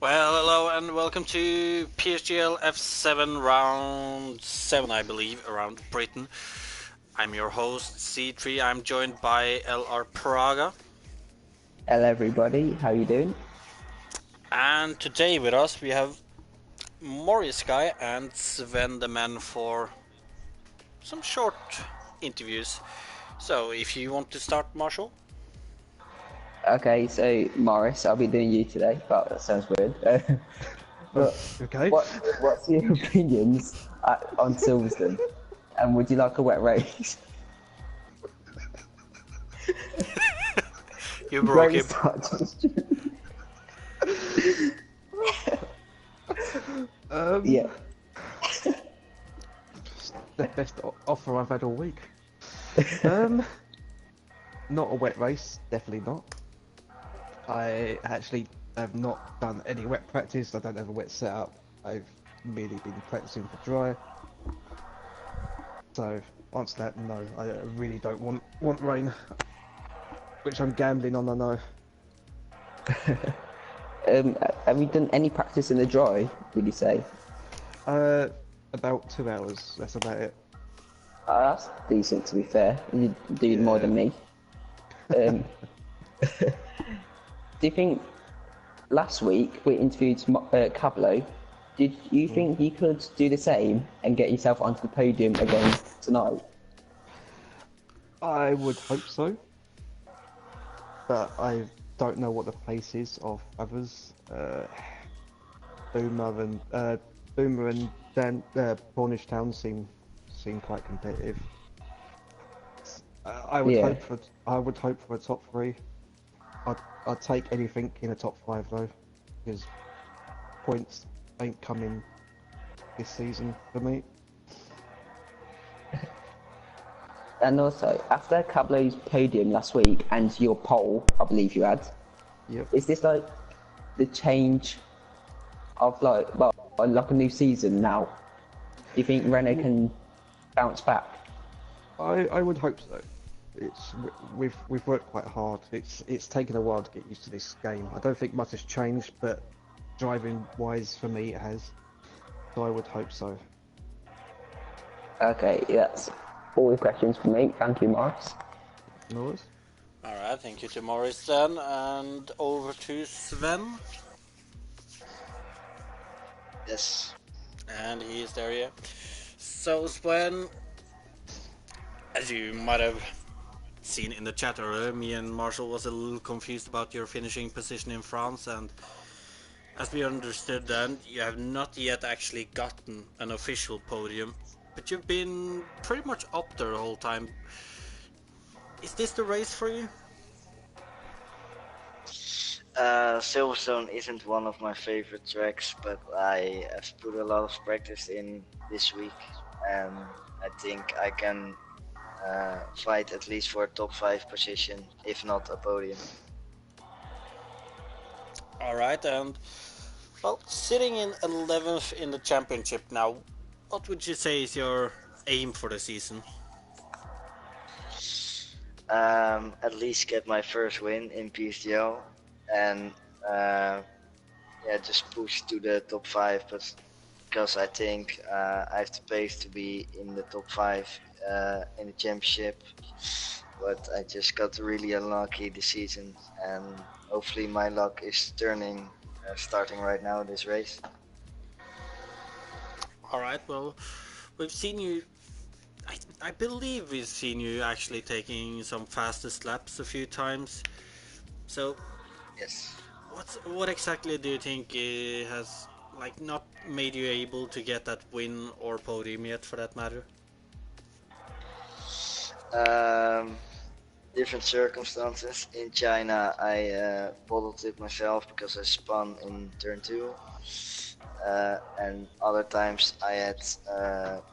Well, hello and welcome to PSGL F7 round 7, I believe, around Britain. I'm your host, C3. I'm joined by LR Praga. Hello everybody, how you doing? And today with us we have Morris Guy and Sven the Man for some short interviews. So, if you want to start, Marshall? Okay, so Morris, I'll be doing you today, but that sounds weird. But Okay. what's your opinions on Silverstone? And would you like a wet race? You broke Great him. start to the Um, Yeah. the best offer I've had all week. Um, Not a wet race, definitely not. I actually have not done any wet practice. I don't have a wet setup. I've merely been practicing for dry. So, answer that, no. I really don't want rain, which I'm gambling on. I know. Have you done any practice in the dry, would you say? Uh, about 2 hours. That's about it. That's decent to be fair. You do more Yeah. than me. Um, do you think last week we interviewed Cablo? Did you Mm. think you could do the same and get yourself onto the podium again tonight? I would hope so, but I don't know what the pace is of others. Boomer and Boomer and Dan Cornish Town seem quite competitive. Yeah. I would hope for a top three. I'd take anything in a top five though, because points ain't coming this season for me. And also, after Cablo's podium last week and your pole, I believe you had, Yep. is this like the change of like a new season now? Do you think Renault can bounce back? I would hope so. We've worked quite hard. It's taken a while to get used to this game. I don't think much has changed, but driving wise for me it has. So I would hope so. Okay, that's all the questions for me. Thank you, Morris. Norris? Alright, thank you to Morris then. And over to Sven. Yes. And he is there, yeah. So, Sven, as you might have seen in the chat earlier, me and Marshall was a little confused about your finishing position in France, and as we understood then, you have not yet actually gotten an official podium, but you've been pretty much up there the whole time. Is this the race for you? Silverstone isn't one of my favorite tracks, but I have put a lot of practice in this week, and I think I can fight at least for a top 5 position, if not a podium. Alright, and well, sitting in 11th in the championship now, what would you say is your aim for the season? At least get my first win in PSGL, and yeah, just push to the top 5, but because I think I have the pace to be in the top 5 in the championship, but I just got really unlucky this season, and hopefully my luck is turning starting right now this race. Alright, well, we've seen you. I believe we've seen you actually taking some fastest laps a few times. So, Yes. what exactly do you think has like not made you able to get that win or podium yet, for that matter? Um, Different circumstances. In China, I bottled it myself because I spun in turn 2. And other times I had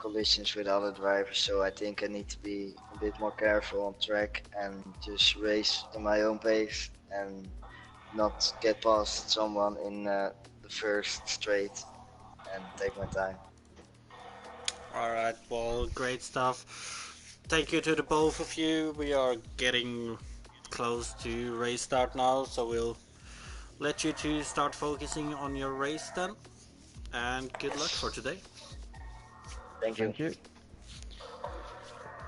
collisions with other drivers, so I think I need to be a bit more careful on track and just race in my own pace and not get past someone in the first straight and take my time. Alright, well, great stuff. Thank you to the both of you. We are getting close to race start now, so we'll let you two start focusing on your race then, and good luck for today. Thank you. Thank you.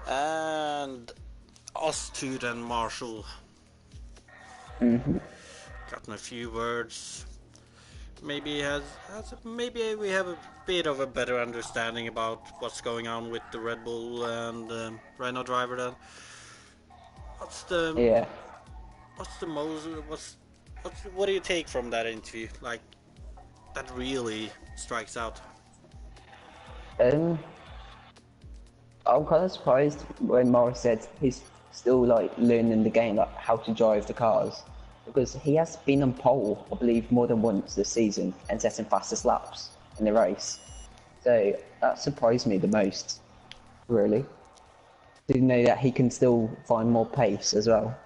And us two then, Marshall. Gotten a few words. Maybe maybe we have a bit of a better understanding about what's going on with the Red Bull and Renault driver then. What's the Yeah. what do you take from that interview? Like, that really strikes out. I'm kind of surprised when Morris said he's still like learning the game, like how to drive the cars, because he has been on pole, I believe, more than once this season and setting fastest laps in the race. So that surprised me the most, really. Didn't know that he can still find more pace as well.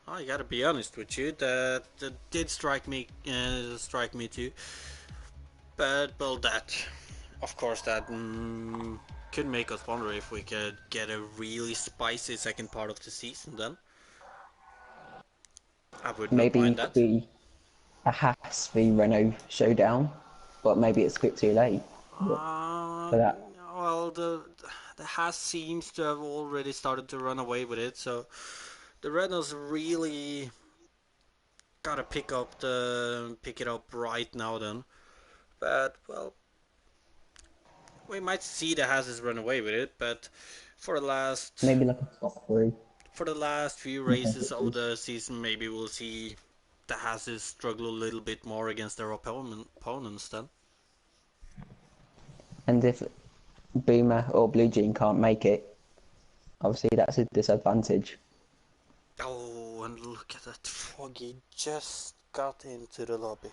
I gotta be honest with you, that did strike me too. But well, that, of course, that could make us wonder if we could get a really spicy second part of the season. Then I would not Maybe mind it could that. be a Haas v Renault showdown, but maybe it's a bit too late for that. Well, the Haas seems to have already started to run away with it, so the Renaults really gotta pick it up right now. Then, but well, we might see the Haas run away with it, but for the last Maybe like a top three few in races of constructors. the season, maybe we'll see the Haas struggle a little bit more against their opponents then. And if Boomer or Blue Jean can't make it, obviously that's a disadvantage. Oh, and look at that, Foggy just got into the lobby.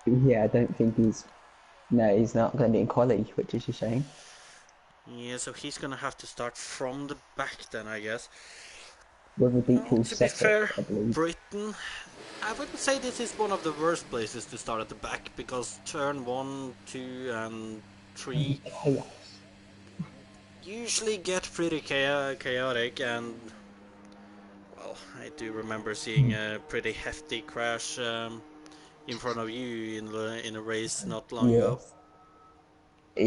Yeah, I don't think he's. No, he's not going to be in quali, which is a shame. Yeah, so he's gonna have to start from the back then, I guess. With a Well, deep to be setup, fair, I believe. Britain, I wouldn't say this is one of the worst places to start at the back, because turn 1, 2 and 3 Chaos. usually get pretty chaotic, and well, I do remember seeing a pretty hefty crash in front of you in a race not long ago. Yes.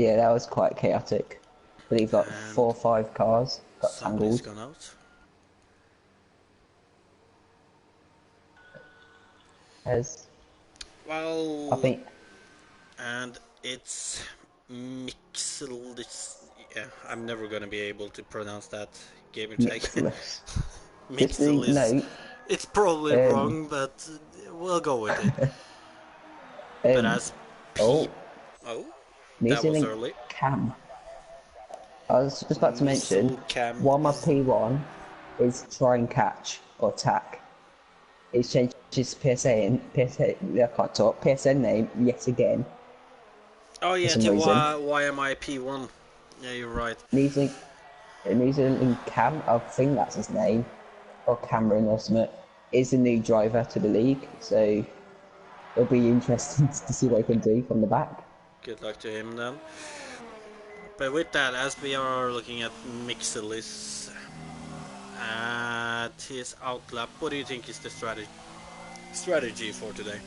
Yeah, that was quite chaotic. I believe like And 4 or 5 cars got somebody's tangled. gone out. As I Well, think and it's Mixel. Yeah, I'm never gonna be able to pronounce that gamer tag. Mixless. Just to Mixel is. note, It's probably um, wrong, but we'll go with it. But as P. oh, Oh, New that was Zealand early. Cam. I was just about to mention, Missile cam while my is. P1 is try and catch or attack, it's changed his I can't talk, PSN name yet again Oh for yeah, some to reason. why am I P1? Yeah, you're right. New Zealand Cam, I think that's his name, or Cameron or something, is a new driver to the league, so it'll be interesting to see what he can do from the back. Good luck to him then. But with that, as we are looking at Mixelis at his outlap, what do you think is the strategy for today?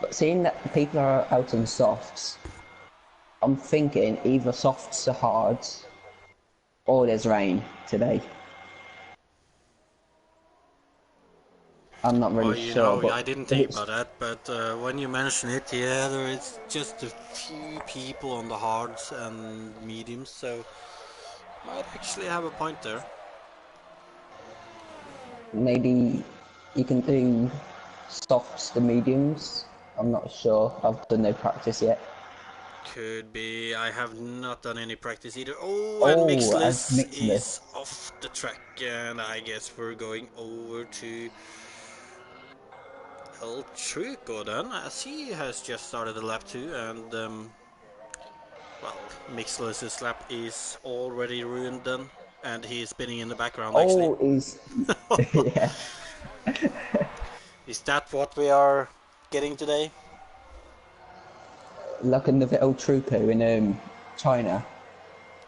But seeing that people are out on softs, I'm thinking either softs to hards or there's rain today. I'm not Oh, really you sure, know, but I didn't if think it's about that, but when you mention it, yeah, there is just a few people on the hards and mediums, so might actually have a point there. maybe you can do softs to mediums. I'm not sure. I've done no practice yet. Could be. I have not done any practice either. Oh, and Oh, as Mixless is mixless. off the track, and I guess we're going over to El Truco then, as he has just started a lap 2, and well, Mixless's lap is already ruined then, and he is spinning in the background actually. Oh, is yeah. Is that what we are getting today? Like another El Truco in China.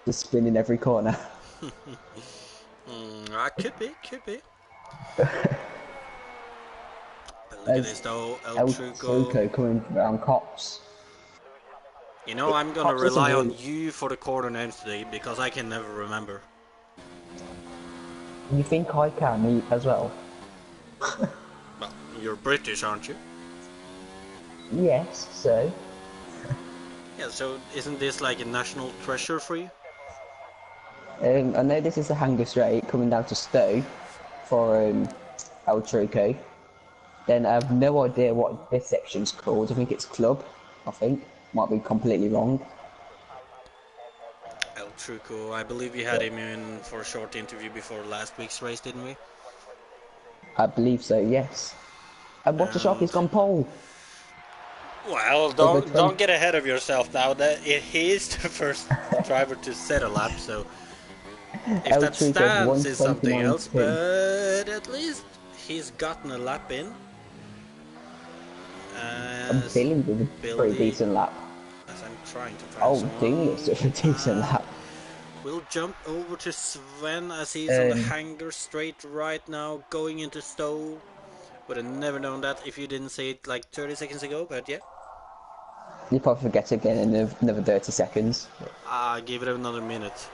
Just spinning every corner. Could be, could be. But look at As this though, El El Truco. Truco coming around Cops. You know, I'm gonna Cops doesn't rely on really... you for the corner names today because I can never remember. You think I can as well? Well, you're British, aren't you? Yes, so... Yeah, so isn't this like a national treasure for you? I know this is the Hanger Straight coming down to Stowe for El Truco. Then I have no idea what this section's called. I think it's Club, I think. Might be completely wrong. El Truco, I believe we had But him in for a short interview before last week's race, didn't we? I believe so, yes. And Watch the Shark, he's And gone pole. well, Over don't 20... get ahead of yourself now. That he is the first driver to set a lap, so if El that Truco's stands is something else. 129.2. But at least he's gotten a lap in. I'm As feeling with a pretty Billy, decent lap. as I'm trying to find Oh, Doomless someone, with a decent lap. we'll jump over to Sven as he's on the Um, hanger straight right now, going into Stowe. Would have never known that if you didn't say it like 30 seconds ago, but yeah. you probably forget again in another 30 seconds. Give it another minute.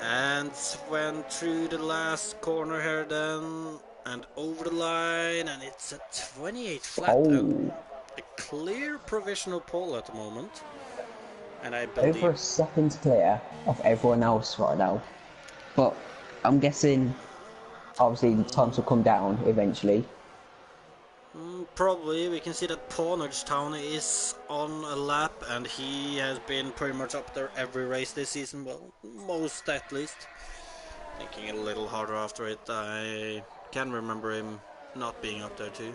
And Sven through the last corner here then, and over the line, and it's a 28 flat. Oh, A clear provisional pole at the moment. And I over believe a second clear of everyone else right now. But I'm guessing, obviously, the times will come down eventually. probably we can see that Pawnage Town is on a lap, and he has been pretty much up there every race this season. Well, most at least. Thinking a little harder after it, I can remember him not being up there too.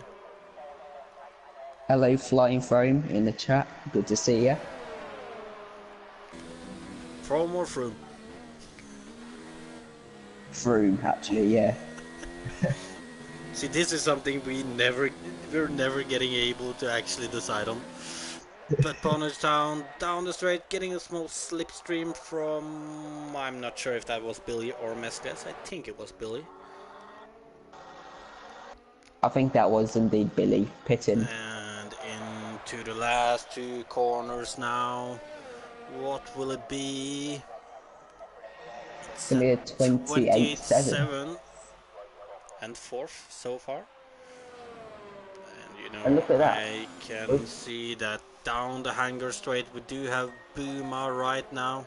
Hello, Flying Foam in the chat. Good to see you. From or Froome? Froome, actually, yeah. See, this is something we're never getting able to actually decide on. But Pawnage Town down the straight, getting a small slipstream from, I'm not sure if that was Billy or Mescas. I think it was Billy. I think that was indeed Billy pitting. And into the last two corners now. What will it be? It's It's a going to be a 28-7. 28-7 and fourth so far. And you And know, look at that. I can see that down the hanger straight we do have Boomer right now.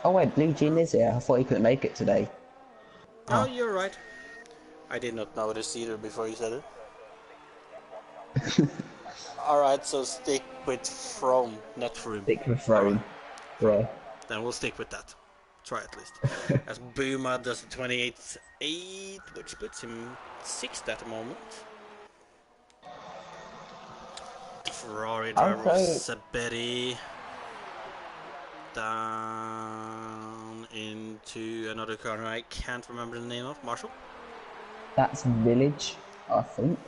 Oh wait, Blue Jean is here. I thought he couldn't make it today. Oh, you're right. I did not notice either before you said it. Alright, so stick with From, not Froome. Stick with Throne. Yeah. Then we'll stick with that. Try at least. As Buma does the 28-8, which puts him 6th at the moment. The Ferrari driver Sabetti down into another corner I can't remember the name of. Marshall? That's Village, I think.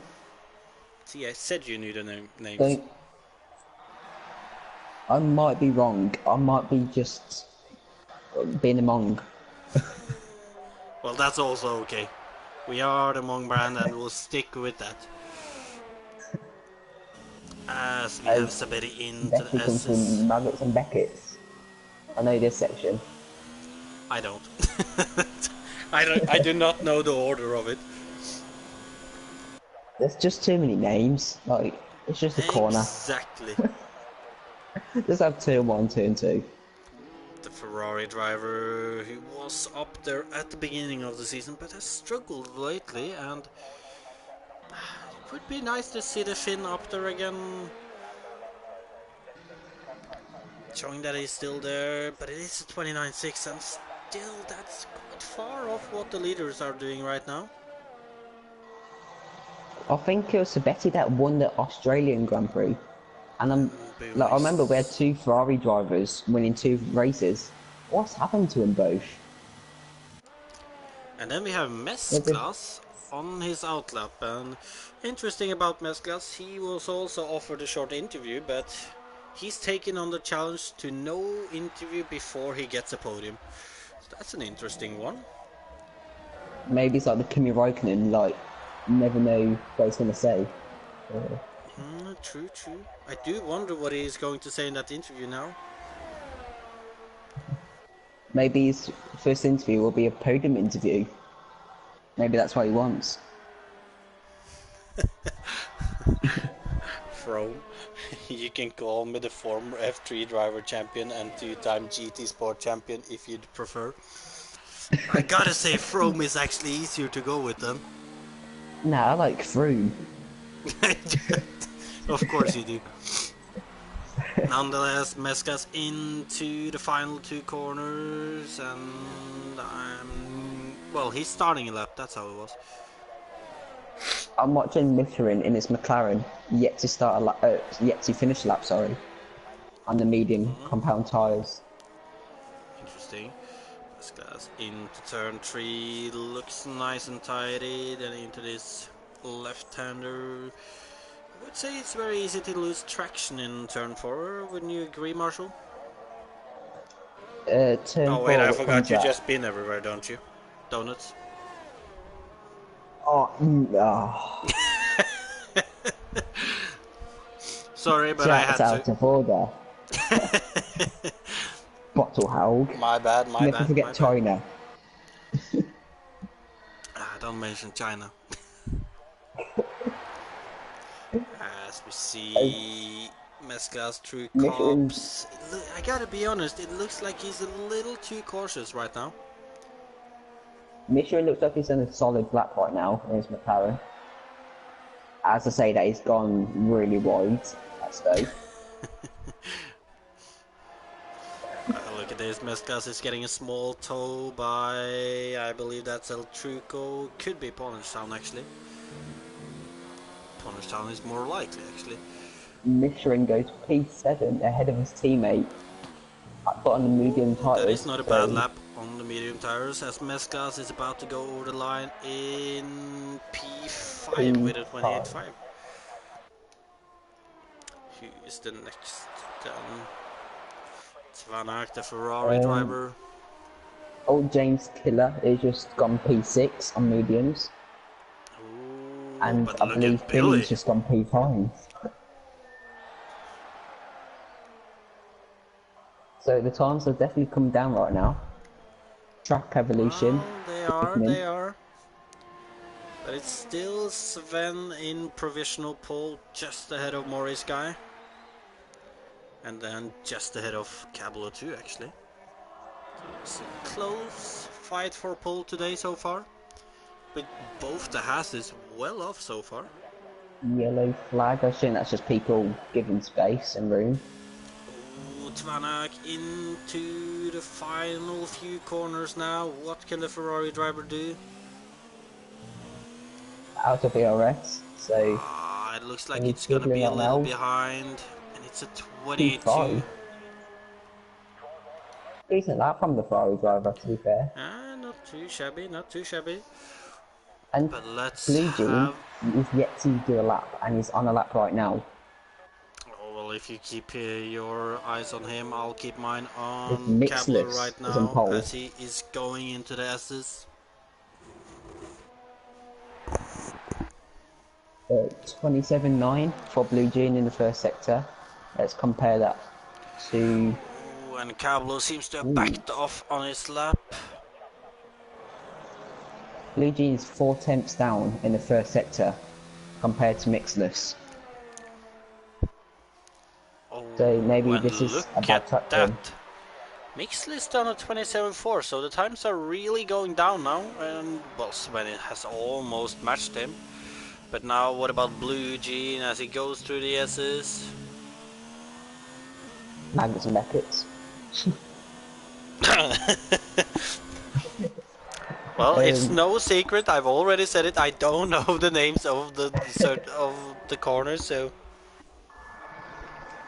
See, I said you knew the names. So, I might be wrong. I might be just being a Mong. Well, that's also okay. We are the Mong brand and we'll stick with that. As we have Sabetti into Becky the comes from S's. Nuggets and Beckett's. I know this section. I don't. I do not know the order of it. There's just too many names. Like, it's just a corner. Exactly. Just have turn 1, turn 2. The Ferrari driver who was up there at the beginning of the season but has struggled lately, and it would be nice to see the Finn up there again, showing that he's still there, but it is a 29.6 and still that's quite far off what the leaders are doing right now. I think it was Sabetti that won the Australian Grand Prix. And I remember we had 2 Ferrari drivers winning 2 races. What's happened to them both? And then we have Mesclas on his outlap, and interesting about Mesclas, he was also offered a short interview, but He's taking on the challenge to no interview before he gets a podium. So that's an interesting one. Maybe it's like the Kimi Räikkönen, like, you never know what he's going to say. True. I do wonder what he's going to say in that interview now. Maybe his first interview will be a podium interview. Maybe that's what he wants. From you can call me the former F3 driver champion and 2-time GT Sport champion if you'd prefer. I gotta say, From is actually easier to go with them. Nah, I like Froome. Of course you do. Nonetheless, Mescas into the final 2 corners, and well, he's starting a lap. That's how it was. I'm watching Michelin in his McLaren, yet to start a lap, yet to finish a lap. Sorry, on the medium compound tyres. Interesting. Mescas into turn 3, looks nice and tidy. Then into this left-hander. I would say it's very easy to lose traction in turn 4. Wouldn't you agree, Marshall? Turn Oh wait, 4, I what forgot comes you up? just been everywhere, don't you? Donuts. Oh, Sorry, but I that's had out to. of order. Bottle hog. My bad. Never forget China. Don't mention China. As we see Mesclas through Michelin, cops. I gotta be honest, it looks like he's a little too cautious right now. Michelin looks like he's on a solid lap right now in his McLaren. As I say that, he's gone really wide. That's though. Look at this, Mesclas is getting a small tow by, I believe that's El Truco, could be Town actually. Town is more likely actually. Michelin goes P7 ahead of his teammate, but on the medium tyres. That is not a bad lap on the medium tires, as Mesclas is about to go over the line in P5 with a 28.5. Who is the next then? Van Aert, the Ferrari driver. Old James Killer is just gone P6 on mediums. Ooh, And I believe Billy's just gone P5. So the times have definitely come down right now. Track evolution. Well, they are. But it's still Sven in provisional pole, just ahead of Maurice Guy. And then just ahead of Cablo too, actually. So it's a close fight for pole today so far. With both the Hasses well off so far. Yellow flag, I assume that's just people giving space and room. Tvanak into the final few corners now. What can the Ferrari driver do? Out of ERS, so... it looks like it's gonna be a little behind. And it's a 22. Decent lap from the Ferrari driver, to be fair. Not too shabby. And but let's Blue Jean is yet to do a lap, and he's on a lap right now. Oh, well, if you keep your eyes on him, I'll keep mine on Cabler right now, as he is going into the S's. 27.9 for Blue Jean in the first sector. Let's compare that to... Ooh, and Cablo seems to have backed off on his lap. Blue Jean is 4 tenths down in the first sector compared to Mixless. Oh, so maybe this is a bad track for him. Mixless done a 27.4, so the times are really going down now, and well, Sven has almost matched him. But now what about Blue Jean as he goes through the S's? Maggots and Beckets. Well, it's no secret. I've already said it. I don't know the names of the corners, so.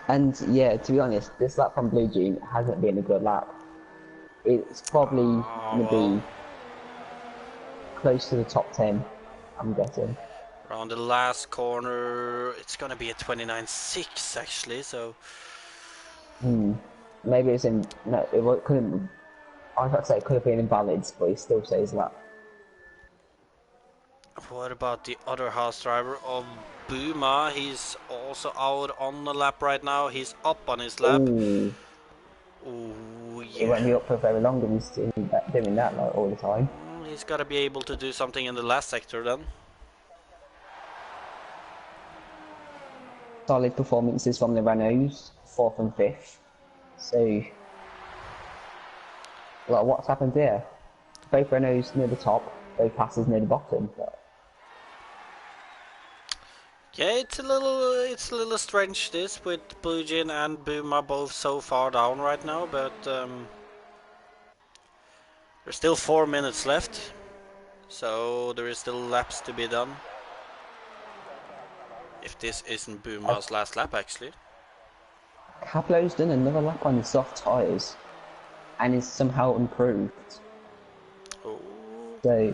And yeah, to be honest, this lap from Blue Jean hasn't been a good lap. It's probably going to be close to the top 10, I'm guessing. Around the last corner, it's going to be a 29.6 actually, so Maybe it's in. No, couldn't. I was about to say it could have been invalid, but he still says that. What about the other house driver of Buma? He's also out on the lap right now. He's up on his lap. Ooh, Ooh, he yeah. won't be up for very long, and he's doing that like all the time. He's got to be able to do something in the last sector then. Solid performances from the Renaults, 4th and 5th. So, like, what's happened here? Both Renaults near the top, both passes near the bottom. But... Yeah, it's a little strange this with Blue Jean and Buma both so far down right now, but there's still 4 minutes left, so there is still laps to be done. If this isn't Buma's last lap, actually. Cablo's done another lap on the soft tyres, and is somehow improved. Oh. So,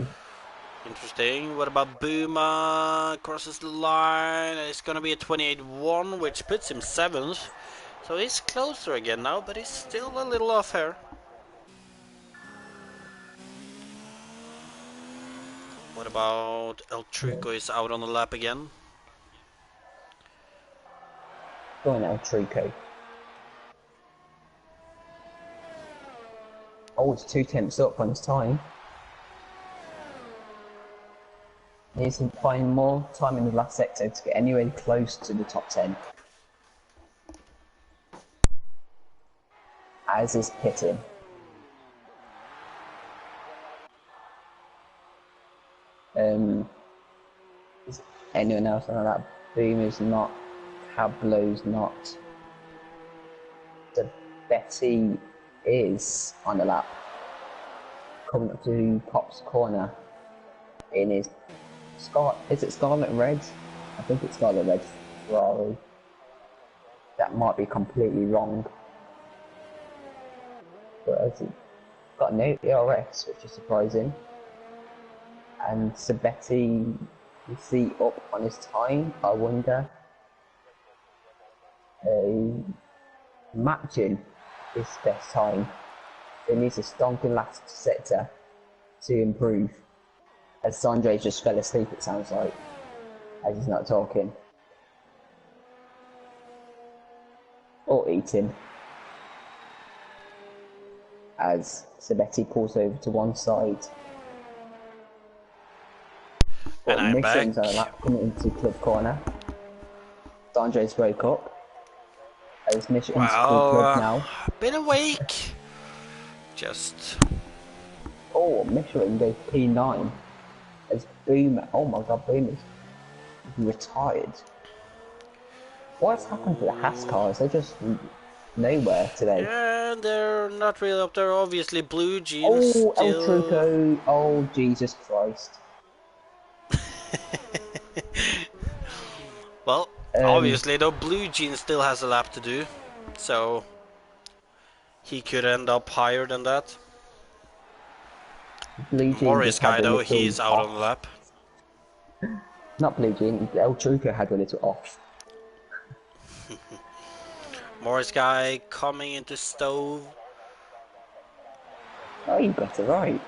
Interesting. What about Buma? Crosses the line. It's gonna be a 28-1, which puts him 7th. So he's closer again now, but he's still a little off here. What about El Truco is out on the lap again? go on now, Trico. Oh, it's 2 tenths up on his time. He needs to find more time in the last sector to get anywhere close to the top 10. As is pitting. Is anyone else on that? Boom is not. Cablo's not. The Betty is on the lap. Coming up to Pop's corner in his is it Scarlet Red? I think it's Scarlet Red Ferrari. That might be completely wrong. But it's got no ERS, which is surprising. And Sabetti, you see up on his time, I wonder. Matching his best time. He needs a stonking last sector to improve. As Sandre just fell asleep, it sounds like, as he's not talking. Or eating. As Sabetti pulls over to one side. And I'm back. Coming into club corner. Sandre's broke up. As Mission's club now. Been awake. Just. Oh, Michelin goes P9. As Boom, oh my god, Boom is retired. What's happened to the Haas cars? They're just nowhere today. Yeah, they're not really up there. Obviously, Blue Jeans. Oh, still... El Truco. Oh, Jesus Christ. Well, obviously, though, Blue Jeans still has a lap to do. So, he could end up higher than that. Morris guy, though, he's out on the lap. Not Blue Jean, El Truco had a little off. Morris guy coming into Stove. Oh, you got it right.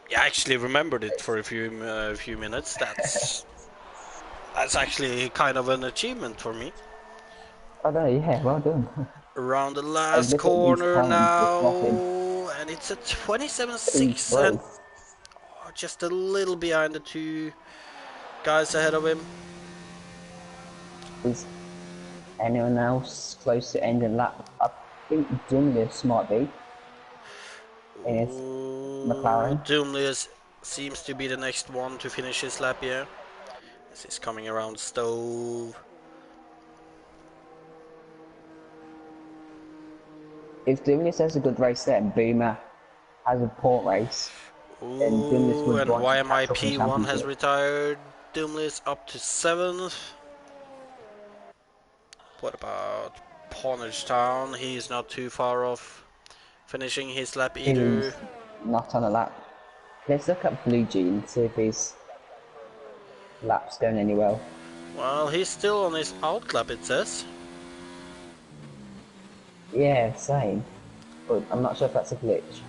Yeah, I actually remembered it for a few minutes. That's actually kind of an achievement for me. Oh no, yeah, well done. Around the last corner now, and it's a 27.6 and just a little behind the 2 guys ahead of him. Is anyone else close to ending lap? I think Dumlius might be. In his McLaren. Dumlius seems to be the next one to finish his lap here. This is coming around Stove. If Dumlius has a good race there and Boomer has a poor race, then Dumlius would and YMIP1 has retired. Dumlius up to 7th. What about Ponage Town? He's not too far off finishing his lap either. He's not on a lap. Let's look at Blue Jean, see if his lap's going anywhere. Well, he's still on his out lap, it says. Yeah, same. But I'm not sure if that's a glitch.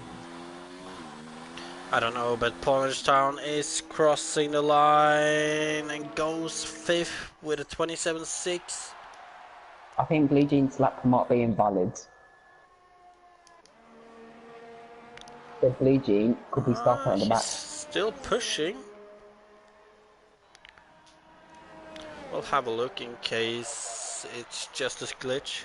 I don't know, but Town is crossing the line and goes 5th with a 27.6. I think Blue Jean's lap might be invalid. So Blue Jean could be starting at the He's back. still pushing. We'll have a look in case it's just a glitch.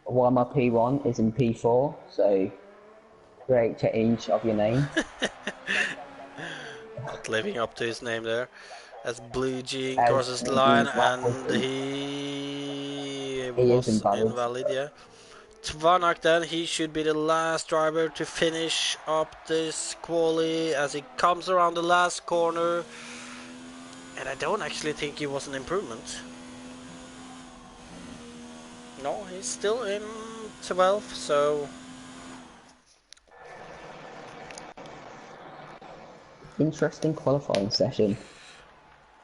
While my P1 is in P4, so great change of your name. Not living up to his name there. As Blue Jean As crosses the Blue line Jean's lap was and he he is was invalid. invalid, yeah. Tvanak then, he should be the last driver to finish up this quali as he comes around the last corner. And I don't actually think it was an improvement. No, he's still in 12th, so... Interesting qualifying session.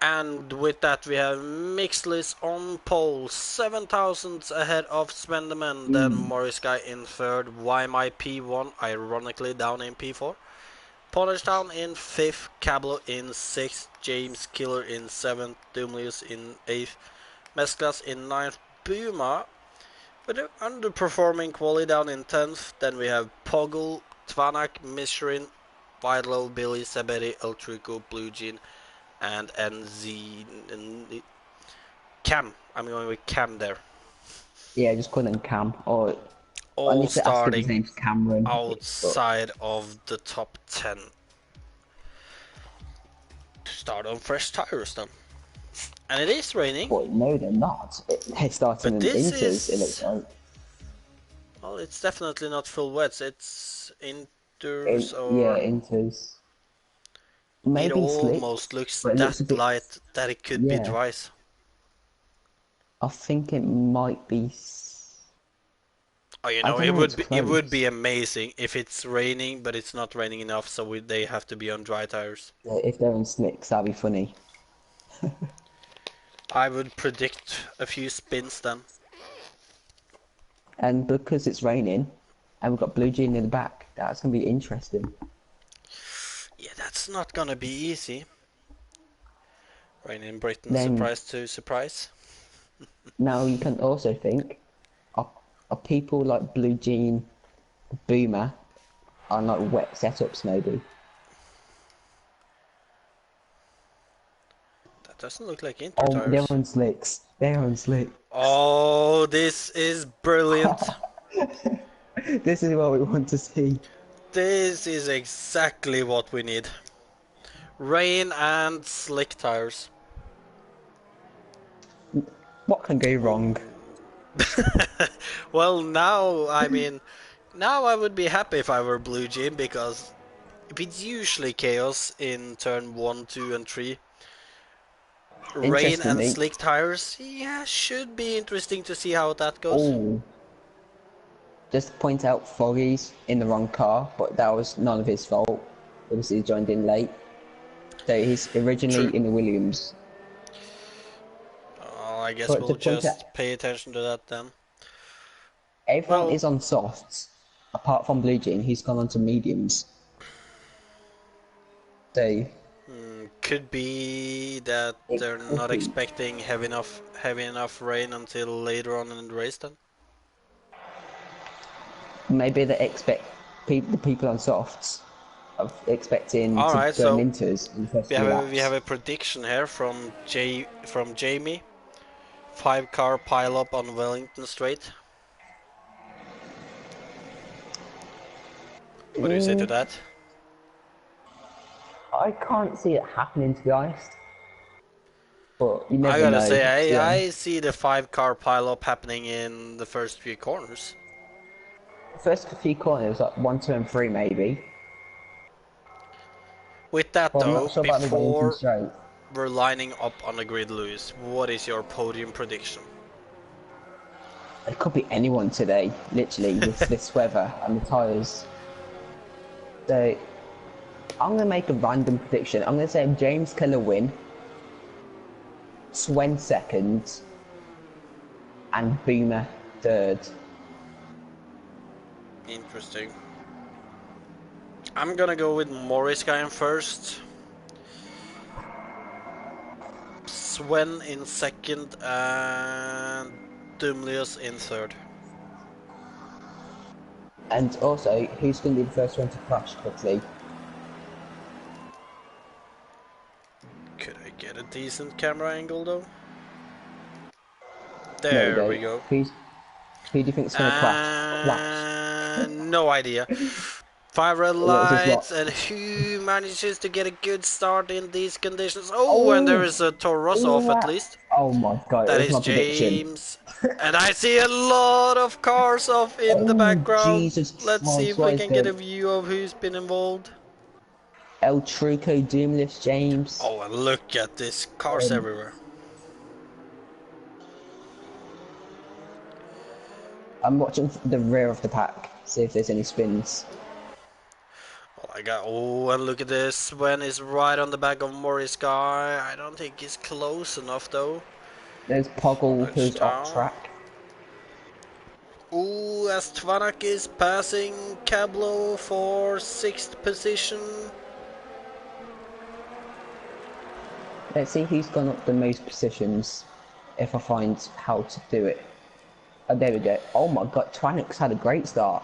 And with that we have Mixless on pole, 7 thousandths ahead of Spenderman, then Morris Guy in 3rd, YMI P1 ironically down in P4. Town in 5th, Cablo in 6th, James Killer in 7th, Dumlius in 8th, Mesclas in 9th, Buma with an underperforming quali down in 10th. Then we have Poggle, Tvanak, Mishrin, Vidalo, Billy, Saberi, El Trico, Blue Jean, and NZ. Cam. I'm going with Cam there. Yeah, just call him Cam. Or I All need to ask if his starting name's Cameron. outside of the top 10. To start on fresh tires then. And it is raining. But no, they're not. They're starting But in this inters, it is... looks like. Well, it's definitely not full wets. It's inters or... Yeah, inters. It Maybe slick, almost looks but it looks a that bit. light that it could be Yeah. dry. I think it might be. Oh, you I know, don't know, it's it would be close. amazing if it's raining, but it's not raining enough, so they have to be on dry tires. Yeah, if they're on slicks, that'd be funny. I would predict a few spins then. And because it's raining, and we've got Blue Jean in the back, that's gonna be interesting. Yeah, that's not gonna be easy. Rain in Britain, Then surprise to surprise. now you can also think, are people like Blue Jean, Boomer, on like wet setups maybe? That doesn't look like inter Oh, they're tires. on slicks. They're on slicks. Oh, this is brilliant. This is what we want to see. This is exactly what we need. Rain and slick tires. What can go wrong? Well, now, I mean, now I would be happy if I were Blue Jean, because if it's usually chaos in turn 1, 2 and 3, rain and Interestingly, slick tires, yeah, should be interesting to see how that goes. oh, just to point out, Foggy's in the wrong car, but that was none of his fault. Obviously, he joined in late. So he's originally True. in the Williams. I guess But we'll to point just out, pay attention to that then. everyone Well, is on softs, apart from Blue Jean. He's gone on to mediums. So could be that it they're could not be. expecting heavy enough rain until later on in the race then. Maybe they expect the people on softs of expecting All to right, burn so inters in the first we few have laps. a prediction here from Jamie. 5-car pile up on Wellington Straight. What do you say to that? I can't see it happening, to be honest. But you I never gotta know. say, Yeah. I see the 5-car pile up happening in the first few corners. First few corners, like 1, 2, and 3, maybe. With that But I'm though, not sure about the Wellington before straight. we're lining up on the grid, Lewis, what is your podium prediction? It could be anyone today, literally, with this weather and the tyres. So, I'm going to make a random prediction. I'm going to say James Keller win. Swen second, and Boomer third. Interesting. I'm gonna go with Morris guy in first. Swen in second and Dumlius in third. And also, who's going to be the first one to crash quickly? Could I get a decent camera angle though? There There we go. Who do you think is going to crash? No idea. 5 red What is this lights, lot? and who manages to get a good start in these conditions? Oh, and there is a Toro Rosso off at least. Oh my god, That it was is my prediction. James. And I see a lot of cars off in the background. Jesus Let's see Christ, if what we is can get a going? view of who's been involved. El Truco, Doomless, James. Oh, and look at this. Cars everywhere. I'm watching the rear of the pack, see if there's any spins. Oh, and look at this. Sven is right on the back of Morris guy. I don't think he's close enough though. There's Poggle, who's Touchdown. off track. Ooh, as Tvanak is passing Cablo for 6th position. Let's see who's gone up the most positions, if I find how to do it. Oh, there we go. Oh my god, Twanak's had a great start.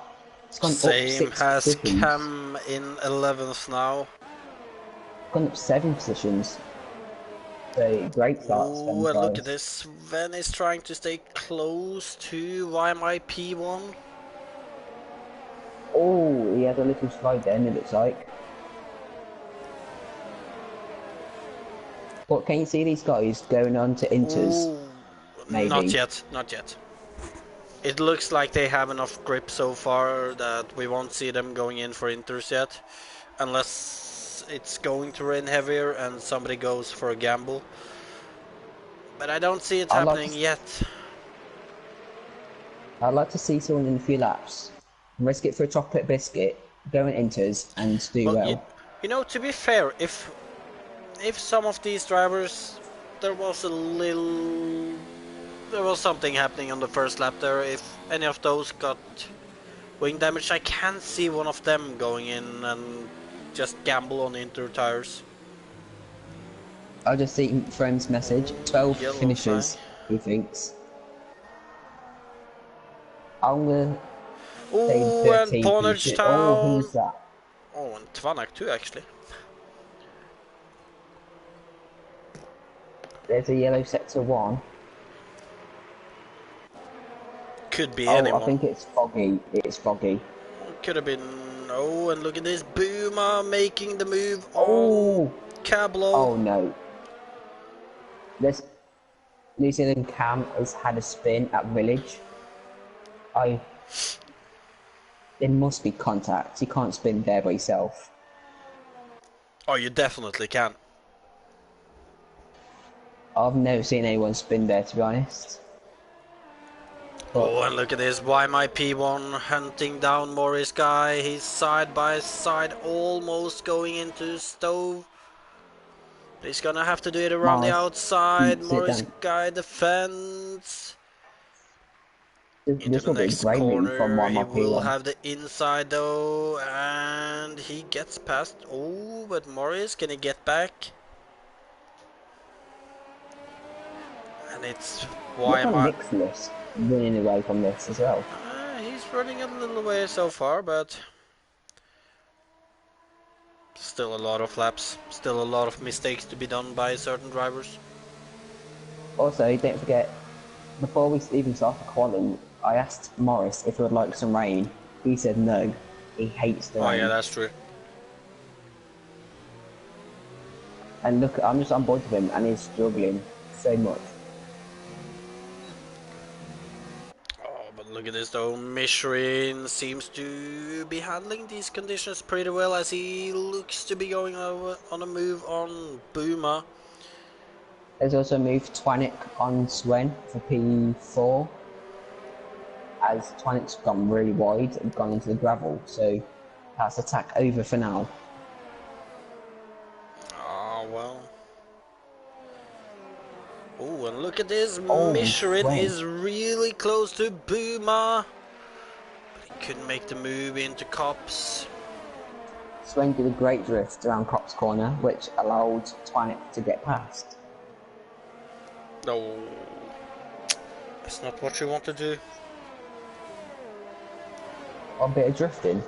It's gone Same up 6 has positions. Cam in 11th now. Gone up 7 positions. So great start, Sven. Ooh, and look at this. Sven is trying to stay close to YMIP1. Oh, he had a little slide then, it looks like. But can you see these guys going on to Inters? Ooh, Maybe. not yet, not yet. It looks like they have enough grip so far that we won't see them going in for Inters yet. Unless it's going to rain heavier and somebody goes for a gamble. But I don't see it happening yet. I'd like to see someone in a few laps. Risk it for a chocolate biscuit, go in Inters and do well. You know, to be fair, if some of these drivers, there was something happening on the first lap there. If any of those got wing damage, I can see one of them going in and just gamble on Inter tires. I'll just see friend's message. 12 Yellow finishes, flag. he thinks. I'm gonna say Ooh, and 13 Ponage finishes. Town. Oh, who's that? Oh, and Tvanak too, actually. There's a yellow sector 1. Could be Oh, anyone. I think it's Foggy. It's Foggy. Could have been. Oh, and look at this. Boomer making the move Oh! on Cablo. Oh no. This New Zealand Cam has had a spin at Village. There must be contact. He can't spin there by himself. Oh, you definitely can. I've never seen anyone spin there, to be honest. Oh, and look at this. YMIP1 hunting down Morris guy. He's side by side, almost going into stove. He's gonna have to do it around the outside. Morris guy defends. Into This the will be a next great move from corner. He will YMIP1. have the inside though, and he gets past. Oh, but Morris, can he get back? And it's Nicholas running away from this as well. He's running a little away so far, but still a lot of laps, still a lot of mistakes to be done by certain drivers. Also, don't forget, before we even started qualifying, I asked Morris if he would like some rain. He said no. He hates the rain. Oh yeah, that's true. And look, I'm just on board with him, and he's struggling so much. Look at this though, Mishrin seems to be handling these conditions pretty well as he looks to be going over on a move on Boomer. There's also a move Twanik on Swen for P4, as Twanik's gone really wide and gone into the gravel, so that's attack over for now. Oh well. Oh, and look at this. Oh, Michelin Sven. is really close to Boomer. But he couldn't make the move into Cops. Sven did a great drift around Cop's corner, which allowed Twanek to get past. No, that's not what you want to do. A bit of drifting.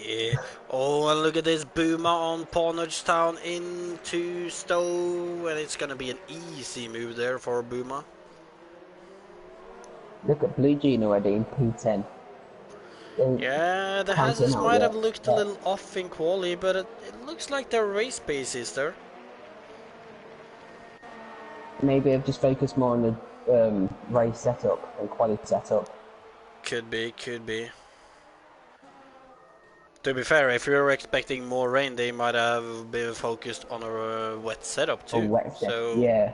Yeah. Oh, and look at this Boomer on Pawnage Town into Stowe, and it's gonna be an easy move there for Boomer. Look at Blue Jean already in P10. Yeah, the Can't hazards out might yet, have looked a but little off in quali, but it looks like their race pace is there. maybe I've just focused more on the race setup and quality setup. Could be, could be. To be fair, if you're expecting more rain, they might have been focused on a wet setup too. Or wet setup, So, yeah.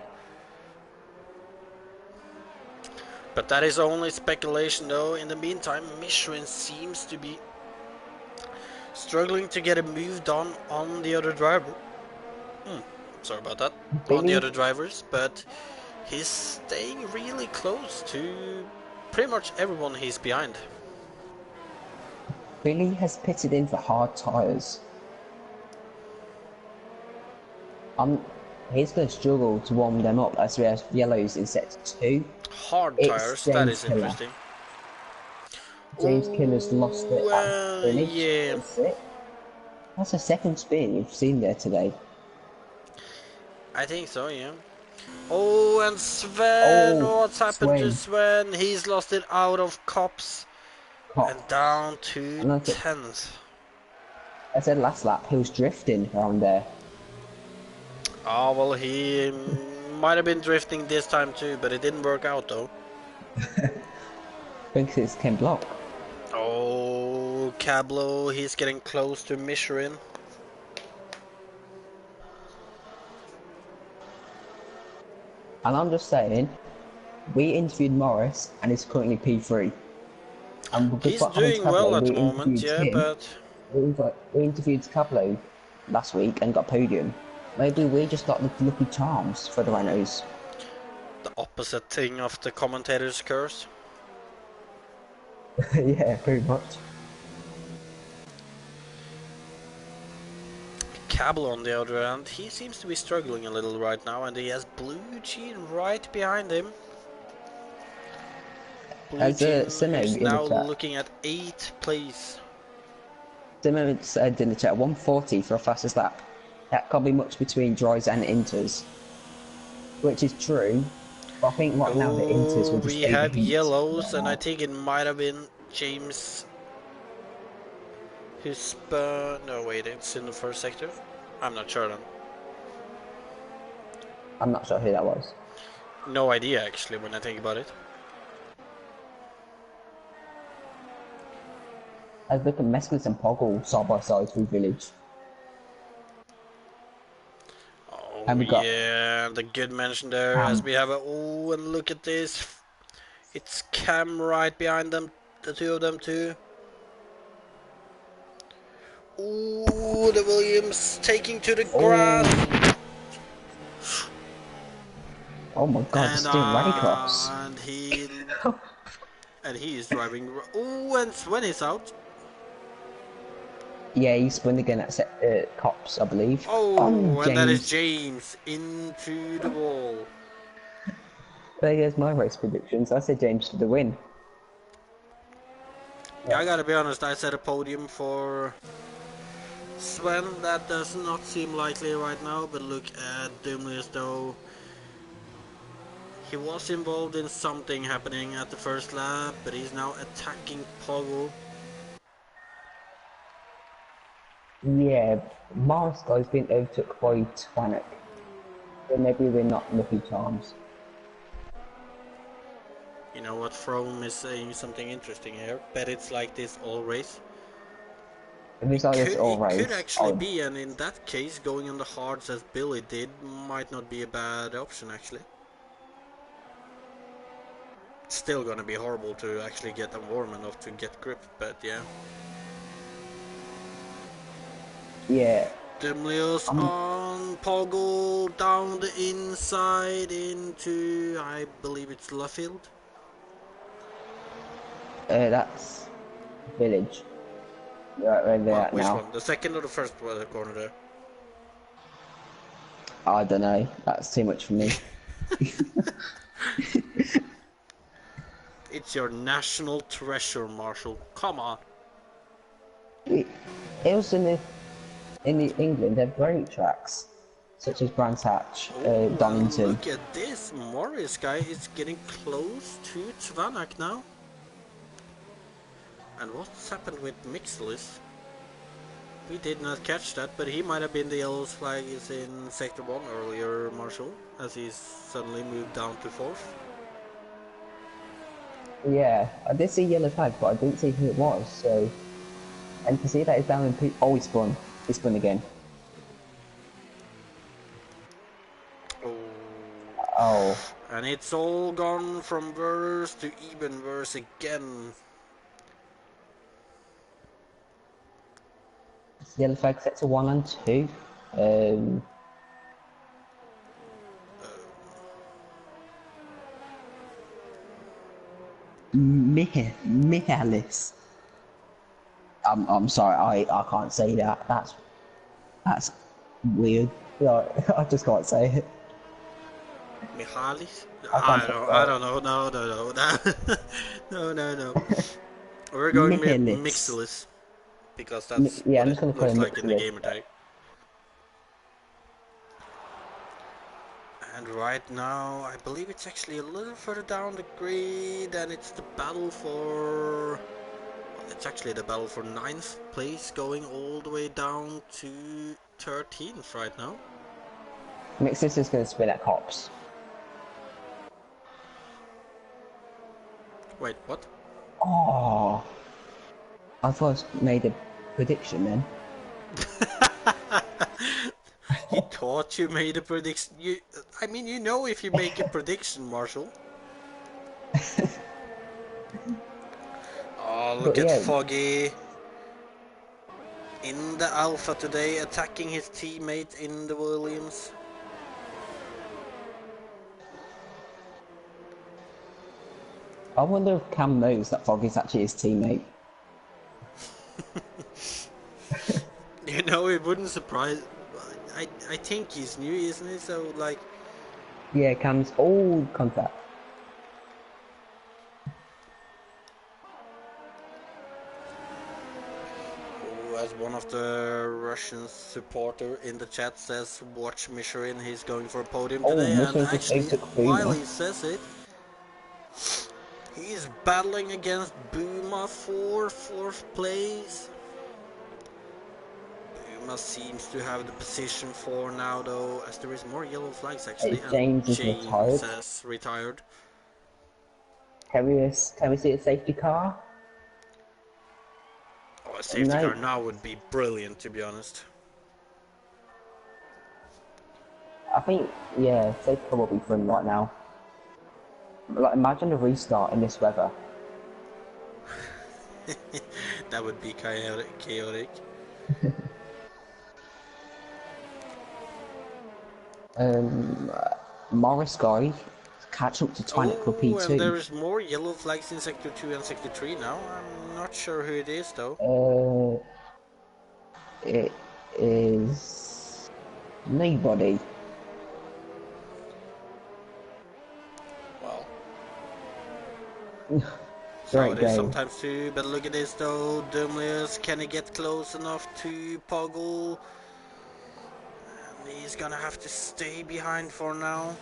but that is only speculation though. In the meantime, Michelin seems to be struggling to get a move done on the other driver. Sorry about that. On the other drivers, but he's staying really close to pretty much everyone he's behind. Billy has pitted in for hard tyres. He's going to struggle to warm them up as we have yellows in set 2. Hard It's tires, James that is Killer. interesting. James Killer's lost it Well, for an inch. yeah. That's the second spin you've seen there today. I think so, yeah. Oh, and Sven, what's happened to Sven? He's lost it out of Cops and down to 10th. I said last lap he was drifting around there. Oh, well, he might have been drifting this time too, but it didn't work out though. I think it's Ken Block. Oh, Cablo, he's getting close to Michelin. And I'm just saying, we interviewed Morris and he's currently P3. And he's doing well at the moment, yeah, but... We interviewed Cablo last week and got podium. Maybe we just got the lucky charms for the Renaults. The opposite thing of the commentator's curse. Yeah, pretty much. Cablo on the other hand, he seems to be struggling a little right now, and he has Blue Jean right behind him. Blue Jean is now looking at 8th place. Simon said in the chat, 140 for a fastest lap. That can't be much between dries and inters. Which is true, but I think right now the inters will just we have yellows, and I think it might have been James who spun... No, wait, it's in the first sector? I'm not sure then. I'm not sure who that was. No idea, actually, when I think about it. I look at Mesclis and Poggle side by side through Village. Oh, and we got the good mention there, as we have a... Oh, and look at this. It's Cam right behind them, the two of them too. Ooh, the Williams taking to the grass. Oh my god, still rallycross. And he is driving. Ooh, and Sven is out. Yeah, he spun again at Cops, I believe. Oh, and that is James into the wall. There goes my race predictions. I said James for the win. Yeah, I gotta be honest, I said a podium for Sven. That does not seem likely right now, but look at Dumley as though he was involved in something happening at the first lap, but he's now attacking Poggle. Yeah, Morris guy's been overtook by Twanek. So maybe we're not lucky charms. You know what, Frome is saying something interesting here. Bet it's like this all race. If it's like this all race, could actually be, and in that case, going on the hards as Billy did might not be a bad option actually. It's still gonna be horrible to actually get them warm enough to get grip, but yeah. Yeah. Demlios on Poggle down the inside into, I believe it's Luffield. That's Village. Right there Which now. one? The second or the first corner there? I don't know. That's too much for me. It's your national treasure, Marshall. Come on. It was in the England. They're great tracks, such as Brands Hatch, Oh, Donington. look at this. Morris guy is getting close to Tvanak now. And what's happened with Mixlis? We did not catch that, but he might have been the yellow flag is in Sector 1 earlier, Marshall, as he's suddenly moved down to 4th. Yeah, I did see yellow flag, but I didn't see who it was. So, and to see that it's down in oh, he spun. He spun again. Oh. Oh. And it's all gone from worse to even worse again. Yellow flag set to 1 and 2. Mihalis. I'm sorry, I can't say that. That's weird. Like, I just can't say it. Mihalis? I I don't know. No. We're going Mixlis. Because that's Yeah, what I'm just gonna it call looks him like in the Mixlis. gamer tag. And right now, I believe it's actually a little further down the grid, and it's the battle for... Well, it's actually the battle for 9th place, going all the way down to 13th right now. Mixlis is gonna spin at Cops. Wait, what? Oh, I thought I made a prediction then. You thought you made a prediction. I mean, you know if you make a prediction, Marshall. Oh, look at Foggy. In the Alpha today, attacking his teammate in the Williams. I wonder if Cam knows that Foggy's actually his teammate. You know, it wouldn't surprise... I think he's new, isn't he? So, like... Yeah, Cam's old contact. Oh, as one of the Russian supporter in the chat says, watch Michelin, he's going for a podium today. And actually, while he says it, he's battling against Buma for 4th place. Buma seems to have the position for now, though, as there is more yellow flags actually. James is retired. Has retired. Can we see a safety car? Oh, a safety car now would be brilliant, to be honest. I think, yeah, safety car will be fun right now. Like, imagine a restart in this weather. That would be chaotic. Morris guy catch up to Twanik for P2. And there's more yellow flags in Sector 2 and Sector 3 now. I'm not sure who it is, though. It is... nobody. Well. So it is sometimes too, but look at this though. Dumlius, can he get close enough to Poggle? And he's gonna have to stay behind for now.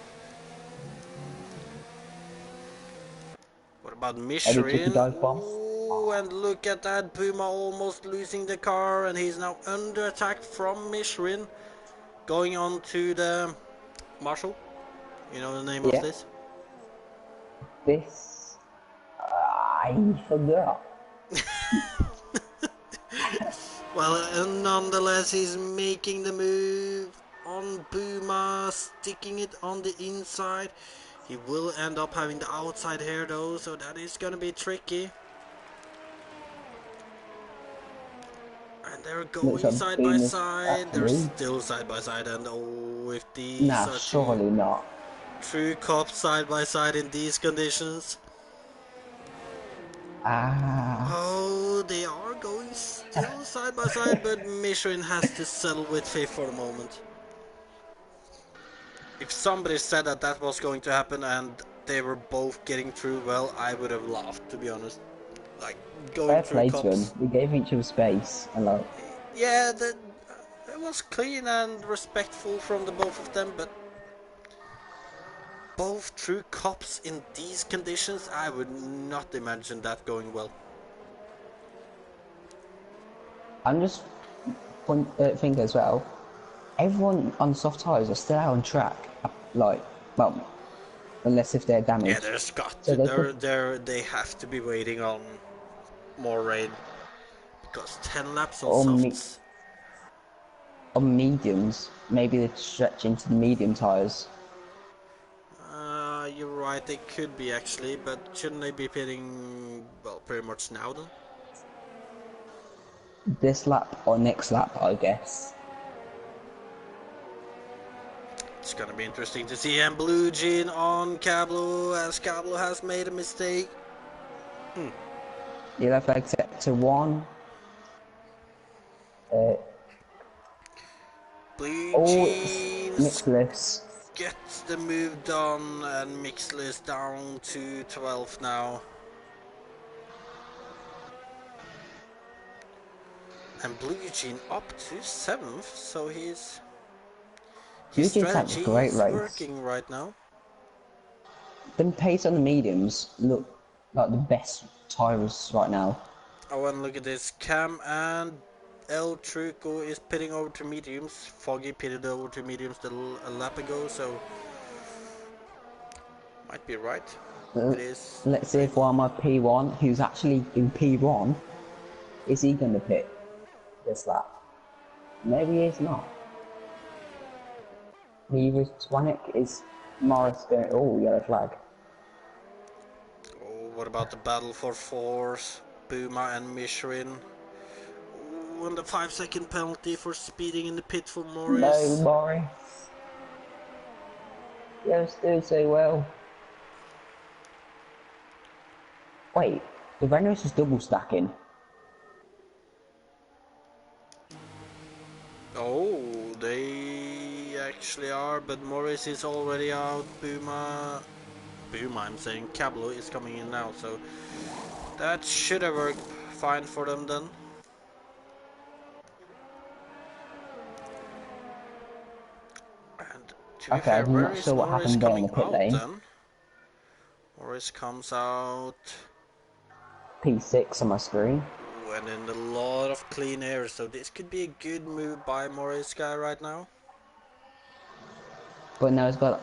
What about Michelin? Oh, and look at that. Puma almost losing the car, and he's now under attack from Michelin. Going on to the Marshall. You know the name of this? This... I forgot. Well, and nonetheless, he's making the move on Puma, sticking it on the inside. He will end up having the outside here though, so that is gonna be tricky. And they're going side by side. They're still side by side, and oh, with these Nah, are surely two not. true cops side by side in these conditions. Ah, Oh, they are going still side by side, but Michelin has to settle with fifth for the moment. If somebody said that that was going to happen and they were both getting through, well, I would have laughed, to be honest. Like, going fair through play to them. cops. They gave each other space and like, Yeah, it was clean and respectful from the both of them, but both true cops in these conditions, I would not imagine that going well. I'm just think as well. Everyone on soft tires are still out on track, like, well, unless if they're Yeah, damaged. there's got So to, they could, they have to be waiting on more rain because 10 laps on on, softs. on mediums, maybe they stretch into the medium tires. You're right, they could be actually, but shouldn't they be pitting, well, pretty much now then? This lap or next lap, I guess. It's gonna be interesting to see. And Blue Jean on Cablo, as Cablo has made a mistake. Yellow flag set to 1. Blue Oh, it's Jeans mixless. gets the move done, and Mixler is down to 12th now. And Blue Jean up to 7th, so his Eugene's having a strategy great is race. working right now. The pace on the mediums look like the best tires right now. Oh, and look at this. Cam and El Truco is pitting over to mediums. Foggy pitted over to mediums a lap ago, so might be right. It is. Let's see if one of my P1, who's actually in P1, is he going to pit this lap? Maybe he's not. Neither Twanick is Morris going. Oh, yellow flag. Oh, what about the battle for fourth? Buma and Mishrin. Oh, and the 5-second penalty for speeding in the pit for No, Morris. Morris. You're still so well. Wait, the Renault is double stacking. Oh, they actually are, but Morris is already out. Buma, I'm saying, Cablo is coming in now, so that should have worked fine for them then. And to be Okay, fair, I'm where not is sure what Morris happened there in coming the pit out lane. then? Morris comes out. P6 on my screen. And in a lot of clean air, so this could be a good move by Morris guy right now. But now he's got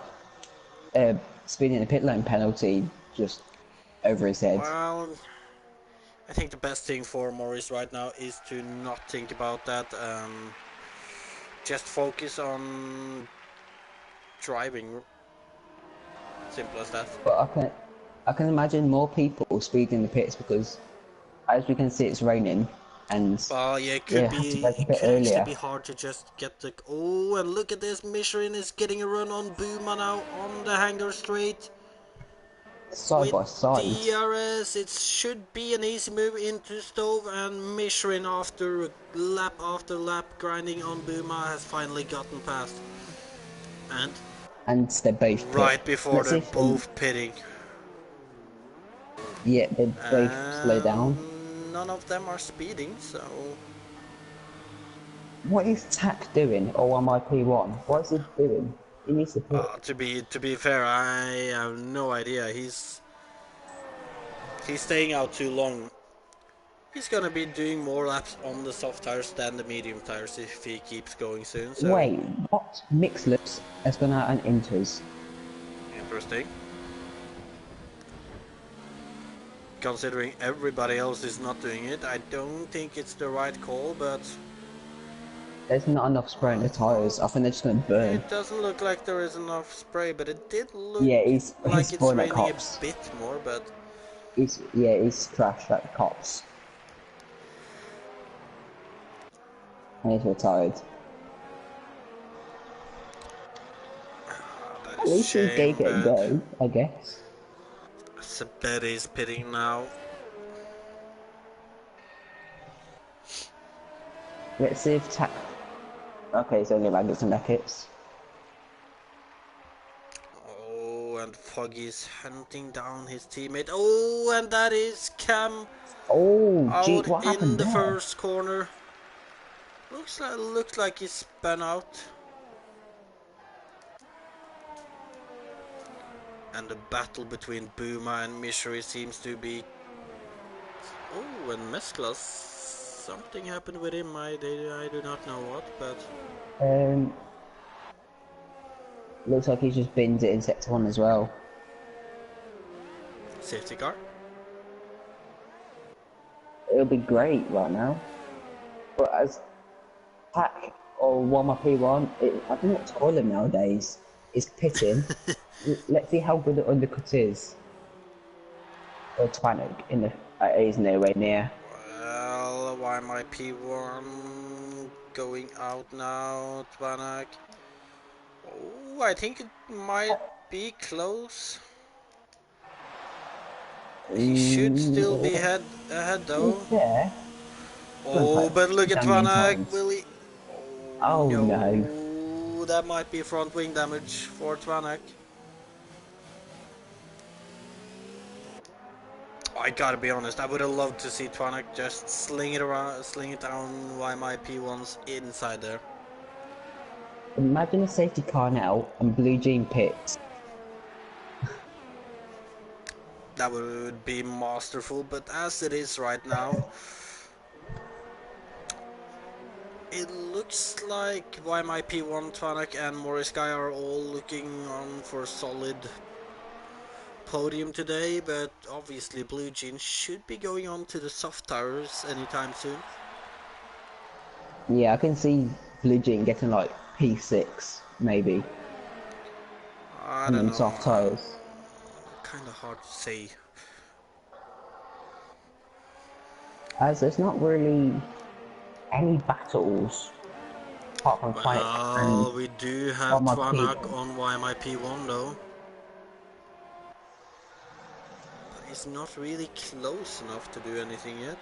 speeding in the pit lane penalty just over his head. Well, I think the best thing for Morris right now is to not think about that and just focus on driving. Simple as that. But I can imagine more people speeding in the pits because, as we can see, it's raining, and Well, yeah, they have to break a it bit could actually earlier. be hard to just get the. Oh, and look at this! Michelin is getting a run on Buma now on the hangar straight. Side With by side. DRS, it should be an easy move into Stove, and Michelin after lap grinding on Buma has finally gotten past. And And they're both pit. right before Let's see they're if both pitting. yeah, they both slow down. None of them are speeding, so What is Tack doing? Or am I P1? What is he doing? He needs to pit. to be fair, I have no idea. He's staying out too long. He's gonna be doing more laps on the soft tires than the medium tires if he keeps going soon. So Wait, what? Mixless has gone out and enters. interesting. Considering everybody else is not doing it, I don't think it's the right call, but There's not enough spray in the tyres. I think they're just going to burn. it doesn't look like there is enough spray, but it did look Yeah, he's like it's spoiling at raining cops. a bit more, but He's crashed at the cops. And he's retired. At least he Shame, gave it a but go, I guess. Sabetty is pitting now. Let's see if Okay, it's only Maggots and Beckets. Oh, and Foggy's hunting down his teammate. Oh, and that is Cam Oh, gee, out what in happened the there? first corner. Looks like he spun out. And the battle between Buma and Mishri seems to be... Oh, and Mesclas. Something happened with him. I do not know what, but... Looks like he's just binned it in Sector 1 as well. Safety car? It'll be great right now. But as Pack or 1P1, I think what Toilet nowadays is pitting. Let's see how good the undercut is. Or Twanik in the he's nowhere near. Well, why my P1 going out now, Twanak? Oh, I think it might be close. He should still be ahead though. Yeah. Oh, but look at Down the Twanak, times. will he? Oh no. No, that might be front wing damage for Twanak. I gotta be honest, I would have loved to see Twanak just sling it down while my P1's inside there. Imagine a safety car now and Blue Jean pits. That would be masterful, but as it is right now, it looks like YMIP1, Twanak and Morris Guy are all looking on for a solid podium today, but obviously Blue Jean should be going on to the soft tires anytime soon. Yeah, I can see Blue Jean getting like P6, maybe. I don't know. Soft tires. Kinda hard to say. As there's not really any battles apart from Twanik Well, and we do have YMIP1. Twanak on YMIP1 though. But he's not really close enough to do anything yet.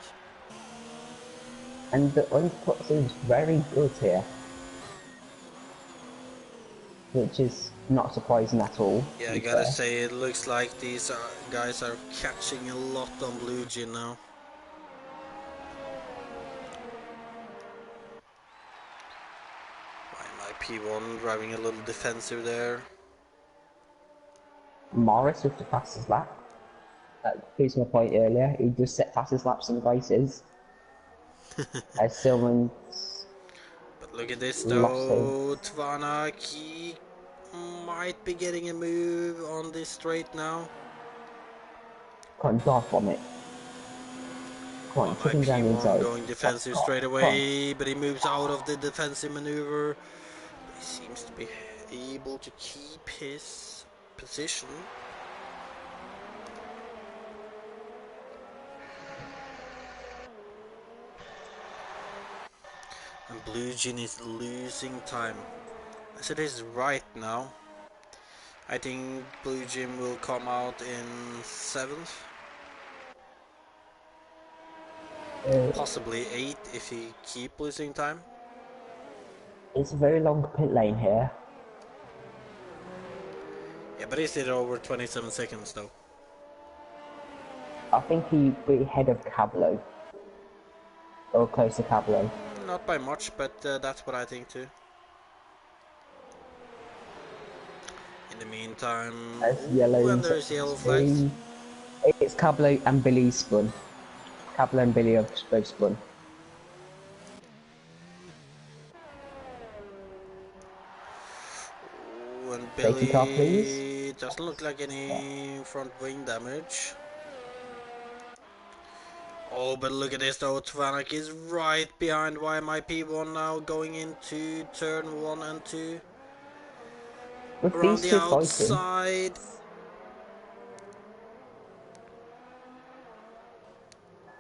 And the undercut seems very good here. Which is not surprising at all. Yeah, I gotta say, it looks like these guys are catching a lot on Blue Jean now. P1 driving a little defensive there. Morris with the fastest lap. That proves my point earlier. He just set fastest laps in races. As someone's... But look at this though, Twanak, he might be getting a move on this straight now. Can't drive from it. Come on, chicken down inside. Going defensive straight away, but he moves out of the defensive maneuver. But he seems to be able to keep his position. And Blue Jean is losing time. As it is right now, I think Blue Jean will come out in 7th. Possibly 8th if he keep losing time. It's a very long pit lane here. Yeah, but he's over 27 seconds though. I think he'll be ahead of Cablo. Or close to Cablo. Not by much, but that's what I think too. In the meantime, when there's yellow flags. It's Cablo and Billy spun. Cablo and Billy have both spun. Ooh, and Safety car, Billy please. doesn't look like any front wing damage. Oh, but look at this though, Twanak is right behind YMIP1 now, going into turn 1 and 2. With Around these the two outside.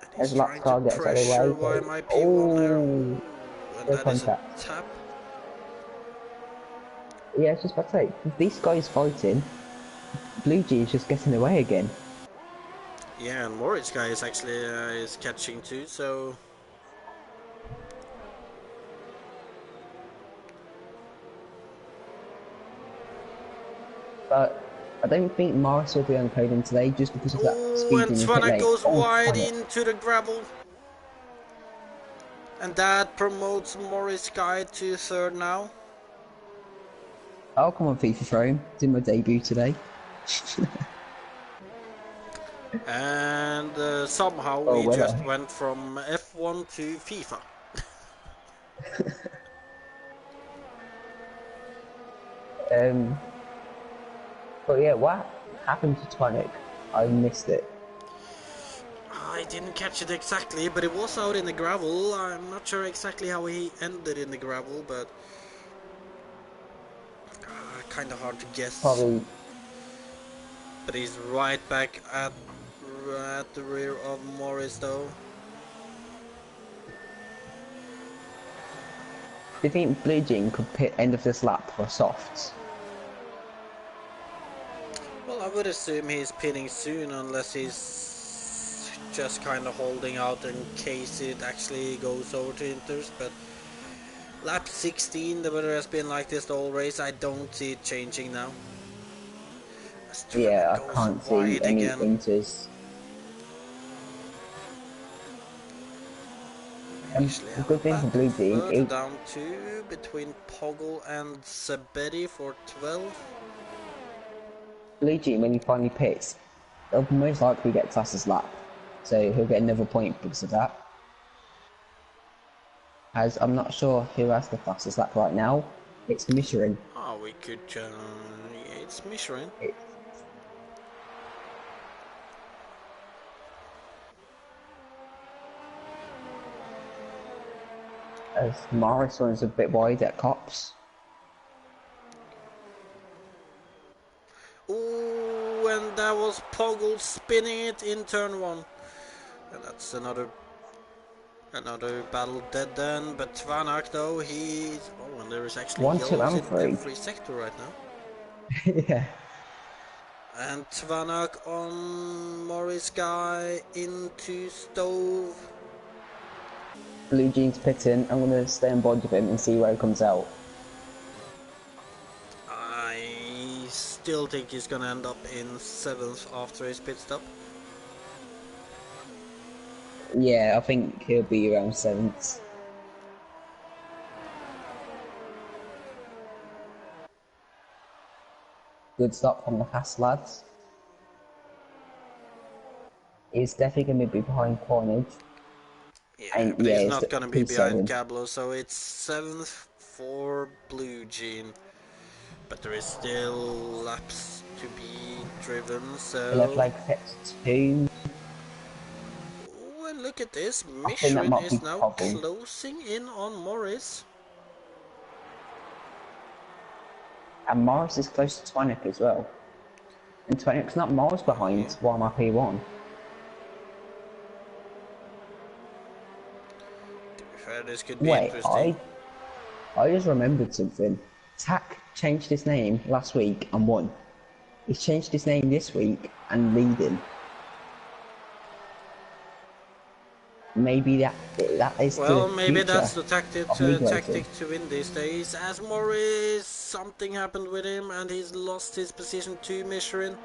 And he's trying to pressure YMIP1 there. And that is a tap. Yeah, I was just about to say, if these guys fighting, Blue G is just getting away again. Yeah, and Morris guy is actually is catching too, so... But I don't think Morris will be on podium today just because of that Oh, speed and in the pit Twana lane. goes Oh, wide Twanick. into the gravel. And that promotes Morris guy to third now. I'll come on FIFA Throne. Did my debut today. And somehow Oh, we will just I? went from F1 to FIFA. Um, but yeah, what happened to Twanick? I missed it. I didn't catch it exactly, but it was out in the gravel. I'm not sure exactly how he ended in the gravel, but kind of hard to guess. Probably, But he's right back at the rear of Morris, though. do you think Blue Jean could pit end of this lap for softs? Well, I would assume he's pitting soon, unless he's just kind of holding out in case it actually goes over to Inters. But lap 16, the weather has been like this the whole race. I don't see it changing now. Strana Yeah, I goes can't see wide any again. inters. Usually The have a good thing for Blue battle Jean, further down too, between Poggle and Sabetti for 12. Blue Jean, when he finally pits, he'll most likely get fastest lap. So he'll get another point because of that. As I'm not sure who has the fastest lap right now. It's Michelin. Oh, we could. Yeah, it's Michelin. It's as Morrison's a bit wide at Cops. Ooh, and that was Poggle spinning it in turn 1. And that's another battle dead then. But Tvanak though, he's... Oh, and there is actually 1, 2, yellows and in 3. every sector right now. Yeah. And Tvanak on Morris guy into Stove. Blue Jean's pitting. I'm gonna stay on board with him and see where he comes out. I still think he's gonna end up in 7th after his pit stop. Yeah, I think he'll be around 7th. Good stop from the Haas lads. He's definitely going to be behind Cornage. Yeah, And but yeah, he's it's not gonna be behind P7. Cablo, so it's 7th for Blue Jean. But there is still laps to be driven, The left so... leg pits 2. Oh, and look at this, I think that Michelin might be is now Poggle. closing in on Morris. And Morris is close to Twanick as well. And Twanick's not miles behind while I'm at P1. To be fair, this could be Wait, interesting. I just remembered something. Tack changed his name last week and won. He's changed his name this week and leading. Maybe that is Well, the maybe future that's the tactic of league tactic racing. to win these days. As Morris, something happened with him and he's lost his position to Michelin.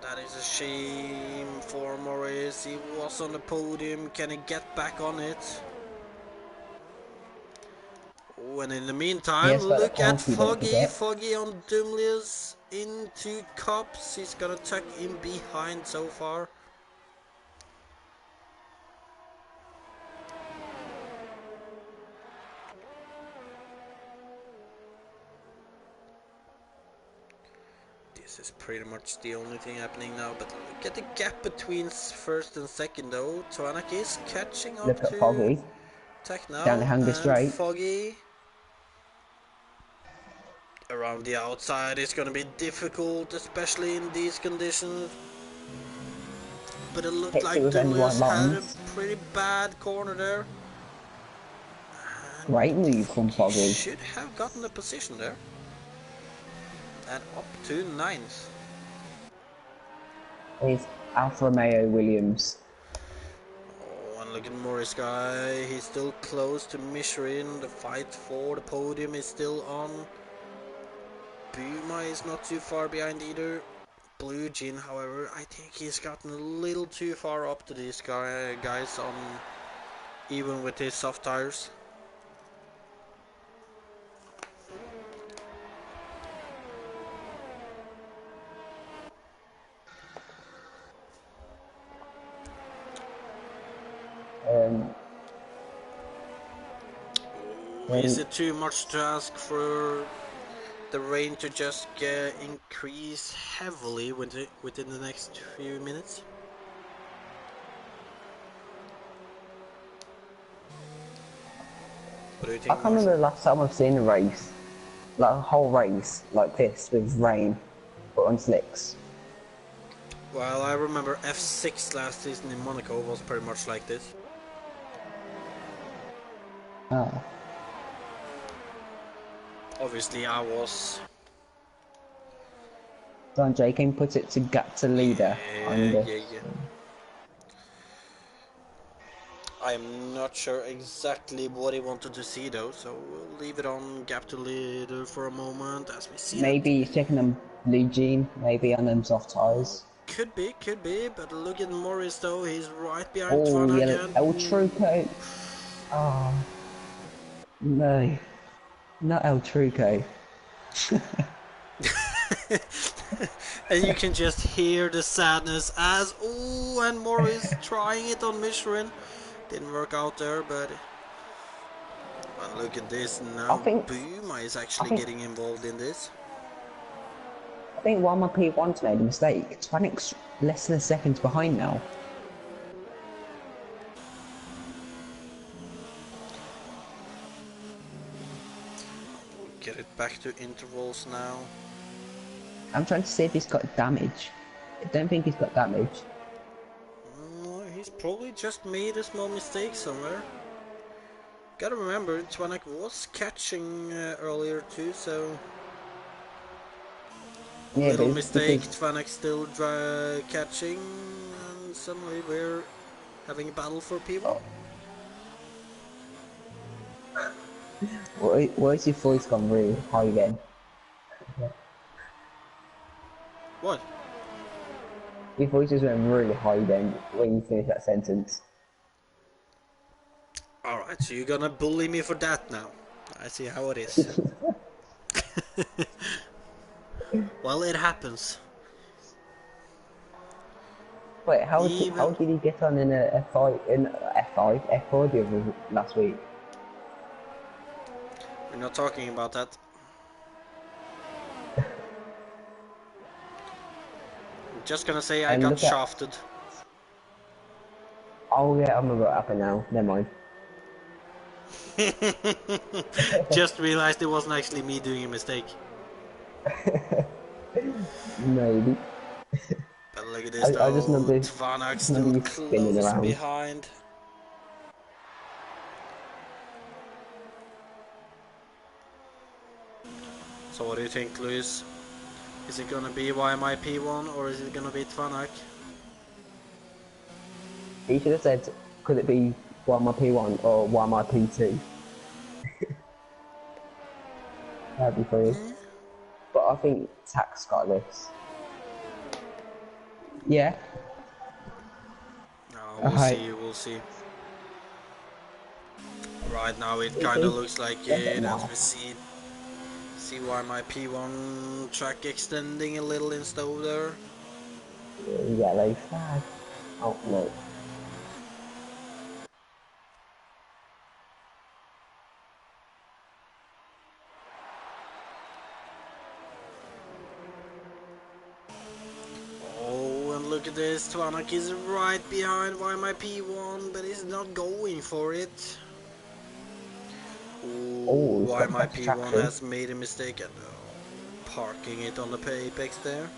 That is a shame for Morris. He was on the podium. Can he get back on it? Oh, and in the meantime, Yes, got a look at penalty, don't Foggy. forget. Foggy on Dumlius into Cops. He's gonna tuck in behind so far. This is pretty much the only thing happening now, but look at the gap between first and second though. Twanak is catching up Look at to Foggy Tech down the now, hanger and straight. Foggy around the outside is going to be difficult, especially in these conditions. But it looked Hits it like with end white Dumlius had a lines. pretty bad corner there. Great move from He Foggy. should have gotten the position there. And up to 9th. Is Alfa Romeo Williams. Oh, and look at Morris guy. He's still close to Michelin. The fight for the podium is still on. Buma is not too far behind either. Blue Jean, however, I think he's gotten a little too far up to these guys on, even with his soft tires. Is it too much to ask for the rain to just increase heavily within the next few minutes? What do you I think, can't remember Marshall? the last time I've seen a race, like a whole race like this with rain, but on slicks. Well, I remember F6 last season in Monaco was pretty much like this. Oh. Obviously, I was. Don Jakin put it to gap to leader. Yeah. I'm not sure exactly what he wanted to see though, so we'll leave it on gap to leader for a moment as we see Maybe he's checking them blue jean, maybe on them soft tires. Could be, but look at Morris though, he's right behind Oh, Twan yeah, again. El Truco. Oh, no. Not El Truco. And you can just hear the sadness as, oh, and Morris trying it on Michelin. Didn't work out there, but well, look at this now. Buma is actually getting involved in this. I think while my P1's made a mistake, Twanic's less than a second behind now. Get it back to intervals now. I'm trying to see if he's got damage. I don't think he's got damage. No, he's probably just made a small mistake somewhere. Gotta remember, Twanek was catching earlier too, so... Yeah, little mistake, Twanek still catching, and suddenly we're having a battle for P1. Oh. Why is your voice gone really high again? What? Your voice just went really high then when you finish that sentence. Alright, so you're gonna bully me for that now. I see how it is. Well, it happens. Wait, how did he get on in a F4 the other last week? We're not talking about that. I'm just gonna say I got shafted. Oh yeah, I remember what happened now. Never mind. Just realized it wasn't actually me doing a mistake. Maybe. But look at this though, I just remember Tvanak still close behind. So what do you think, Luis? Is it gonna be YMIP1 or is it gonna be Tvanak? He should have said, could it be YMIP1 or YMIP2? That'd be funny. But I think Tax got this. Yeah. No, we'll see. Right now it kinda looks like it as we see why my P1 track extending a little in stove there. Yellow flag. Oh no. Look at this, Tvanak is right behind YMIP1, but he's not going for it. Ooh, YMIP1 has made a mistake and parking it on the apex there.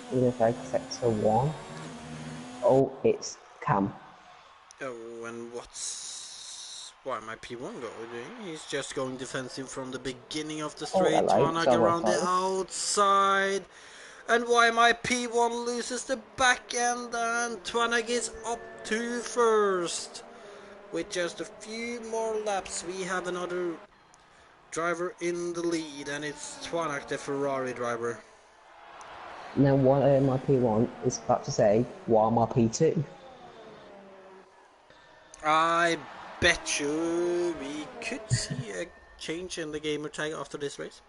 Sector 1. Oh, it's Cam. Oh, and what's Why my P1 going? He's just going defensive from the beginning of the Oh, straight. hello. Tanak So around the well, outside. And why my P1 loses the back end and Tanak is up to first. With just a few more laps, we have another driver in the lead, and it's Tanak, the Ferrari driver. now what my P1 is about to say, why my P2? I bet you we could see a change in the gamer tag after this race.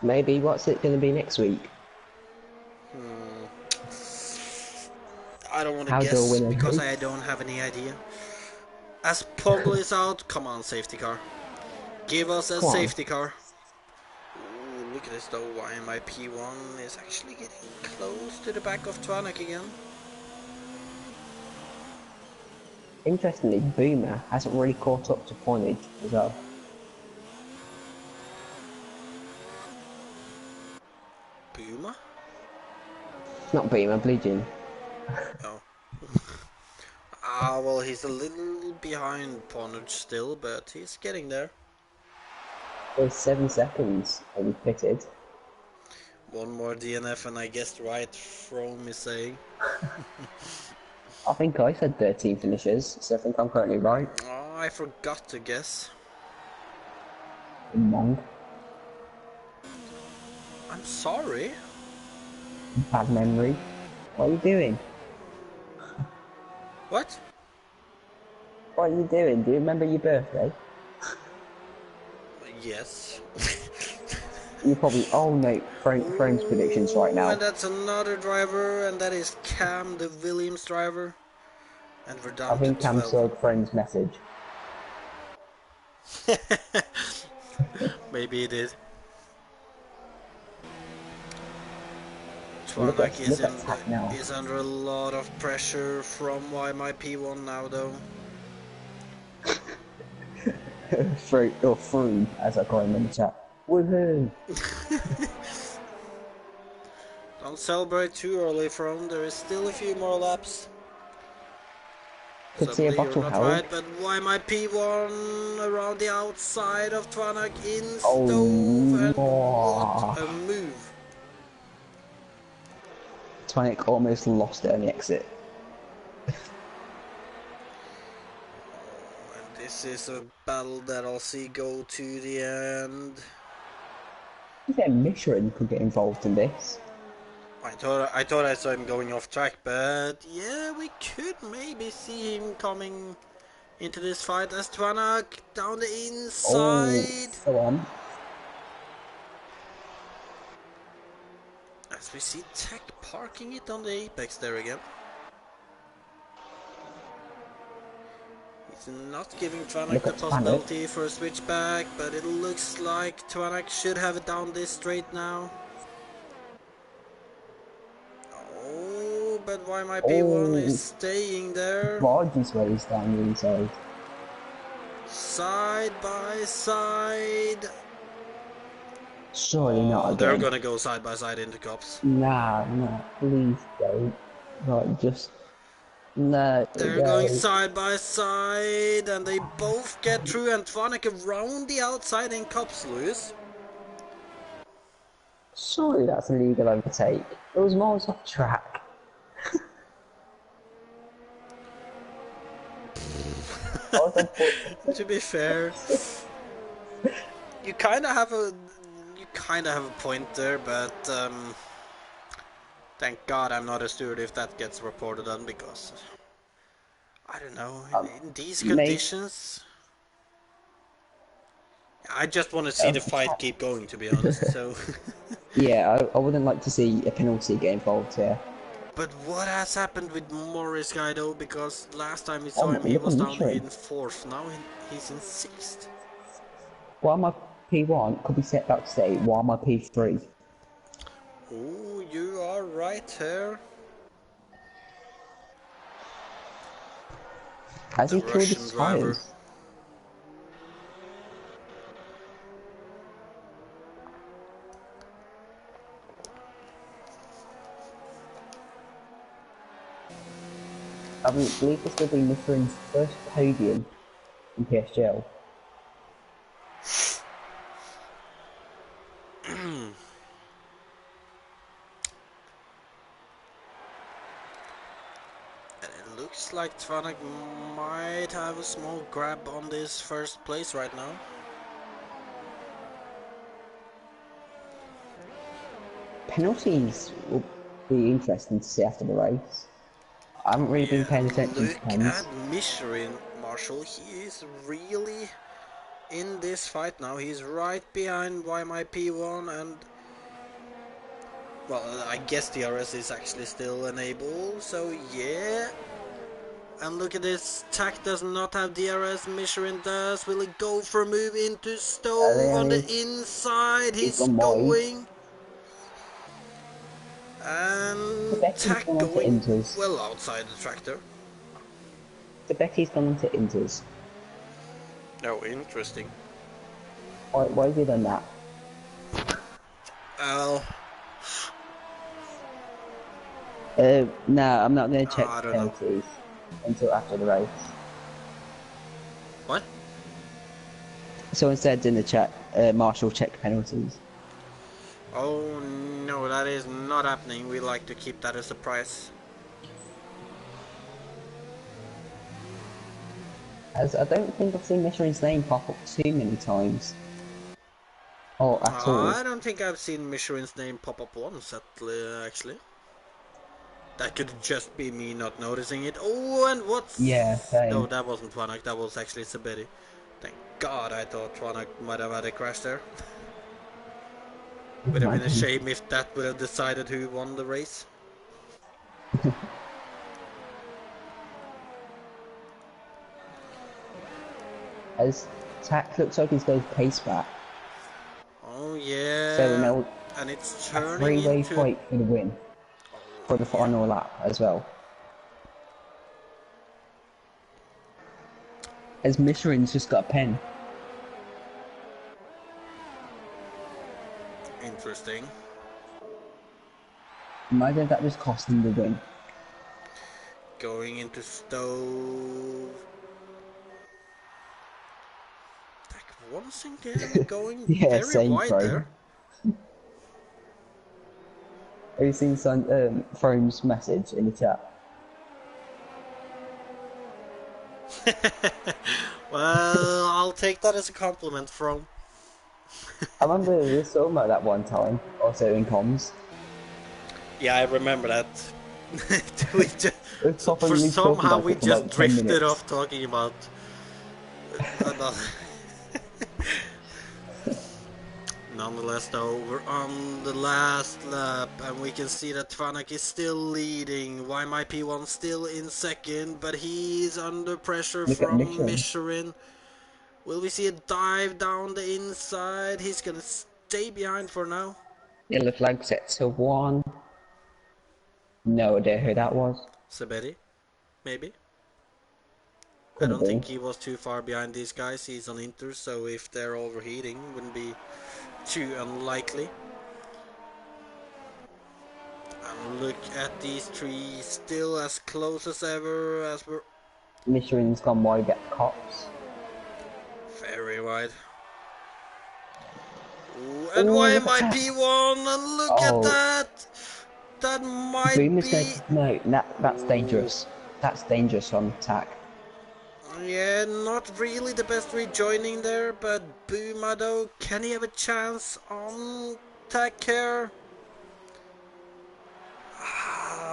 Maybe what's it going to be next week? I don't want to How do I guess win a because race? I don't have any idea. As Poggle is out, come on, safety car. Give us a Come on. safety car. Ooh, look at this though, why my P1 is actually getting close to the back of Tanak again. Interestingly, Boomer hasn't really caught up to Poinage as well. Puma? Not Boomer, Blue Jean. Oh. Well, he's a little behind Ponage still, but he's getting there. There's 7 seconds and he pitted. One more DNF and I guessed right from me saying. I think I said 13 finishes, so I think I'm currently right. Oh, I forgot to guess. Wrong. I'm sorry. Bad memory. What are you doing? What? What are you doing? Do you remember your birthday? Yes. You probably all know Frame's predictions right now. And that's another driver, and that is Cam, the Williams driver. And we're I down think to Cam 12. saw Frame's message. Maybe it is. Look Twarnak at Tack now. is under a lot of pressure from YMyP1 now, though. Free, as I call him in the chat. Woohoo! Don't celebrate too early from. There is still a few more laps. Could see a Suddenly you're bottle not held. right, but YMyP1 around the outside of Twarnak in Oh, stove, and no. what a move. Tonic almost lost it on the exit. And this is a battle that I'll see go to the end. I think Michelin could get involved in this. I thought I saw him going off track, but yeah, we could maybe see him coming into this fight as Twarnak down the inside. Oh, go on. As we see Tech parking it on the apex there again. He's not giving Twarnak the possibility for a switchback, but it looks like Twarnak should have it down this straight now. Oh, but YMyP1 is staying there. Vardy's ways down the inside. Side by side. Surely not again. They're gonna go side by side into cops. Nah, please don't. Right, just... No. They're going side by side, and they both get through, and Twarnak around the outside in cops, Lewis. Surely that's a legal overtake. It was miles off track. To be fair, you kind of have a point there, but thank God I'm not a steward if that gets reported on, because I don't know, in these conditions, I just want to see the fight keep going, to be honest. So yeah, I wouldn't like to see a penalty get involved here. But what has happened with Morris guy though? Because last time we saw him, he was down in 4th. Now he's in 6th. Why my P1 could be set back to say why my P3? Oh, you are right here. Has he killed his tires? I believe this will be Michelin's first podium in PSGL. And it looks like Tvanak might have a small grab on this first place right now. Penalties will be interesting to see after the race. I haven't really been paying attention to Look pens. at Michelin, Marshall. He is really in this fight now. He's right behind YMIP1 and... Well, I guess DRS is actually still enabled, so yeah. And look at this, Tack does not have DRS, Michelin does. Will he go for a move into Stowe on There the he is. inside? He's He's gone wide. going. I And bet he's Tack gone on to going Inters. well outside the tractor. I bet he's gone on to Inters. Oh, interesting. Why have you done that? Well, No, I'm not going to check I don't know. penalties until after the race. What? Someone said in the chat, Marshall check penalties. Oh no, that is not happening. We like to keep that a surprise. As I don't think I've seen Michelin's name pop up too many times. Or at all. I don't think I've seen Michelin's name pop up once, actually. That could just be me not noticing it. Oh, and what's... Yeah, same. No, that wasn't Twanak, that was actually Saberi. Thank God, I thought Twanak might have had a crash there. Would have been a shame if that would have decided who won the race. As Tack looks like he's got his pace back. Oh yeah. So now and it's a turning three-way into... fight for the win. For the final lap as well. As Michelin's just got a pen. Interesting. Imagine if that just cost him the win. Going into Stove. Once again going Yeah, very same wide throw. there. Have you seen Throne's message in the chat? Well, I'll take that as a compliment from. I remember we saw him at that one time, also in comms. Yeah, I remember that. we just, for We talked somehow about we it for just like 10 drifted minutes. off talking about another. Nonetheless, though, we're on the last lap, and we can see that Tvanak is still leading. YMIP1 still in second, but he's under pressure Look at from Michelin. Michelin. Will we see a dive down the inside? He's gonna stay behind for now. Yellow flag set to 1. No idea who that was. Saberi, maybe? I Could don't be. think he was too far behind these guys. He's on Inter, so if they're overheating, wouldn't be too unlikely. And look at these three, still as close as ever, as we're Michelin's gone wide, get cops. very wide. Ooh, and Ooh, YMIP1, and look at that! That might Boomer's be... No, that's dangerous. That's dangerous on Tack. Yeah, not really the best rejoining there, but Buma though, can he have a chance on Tack here?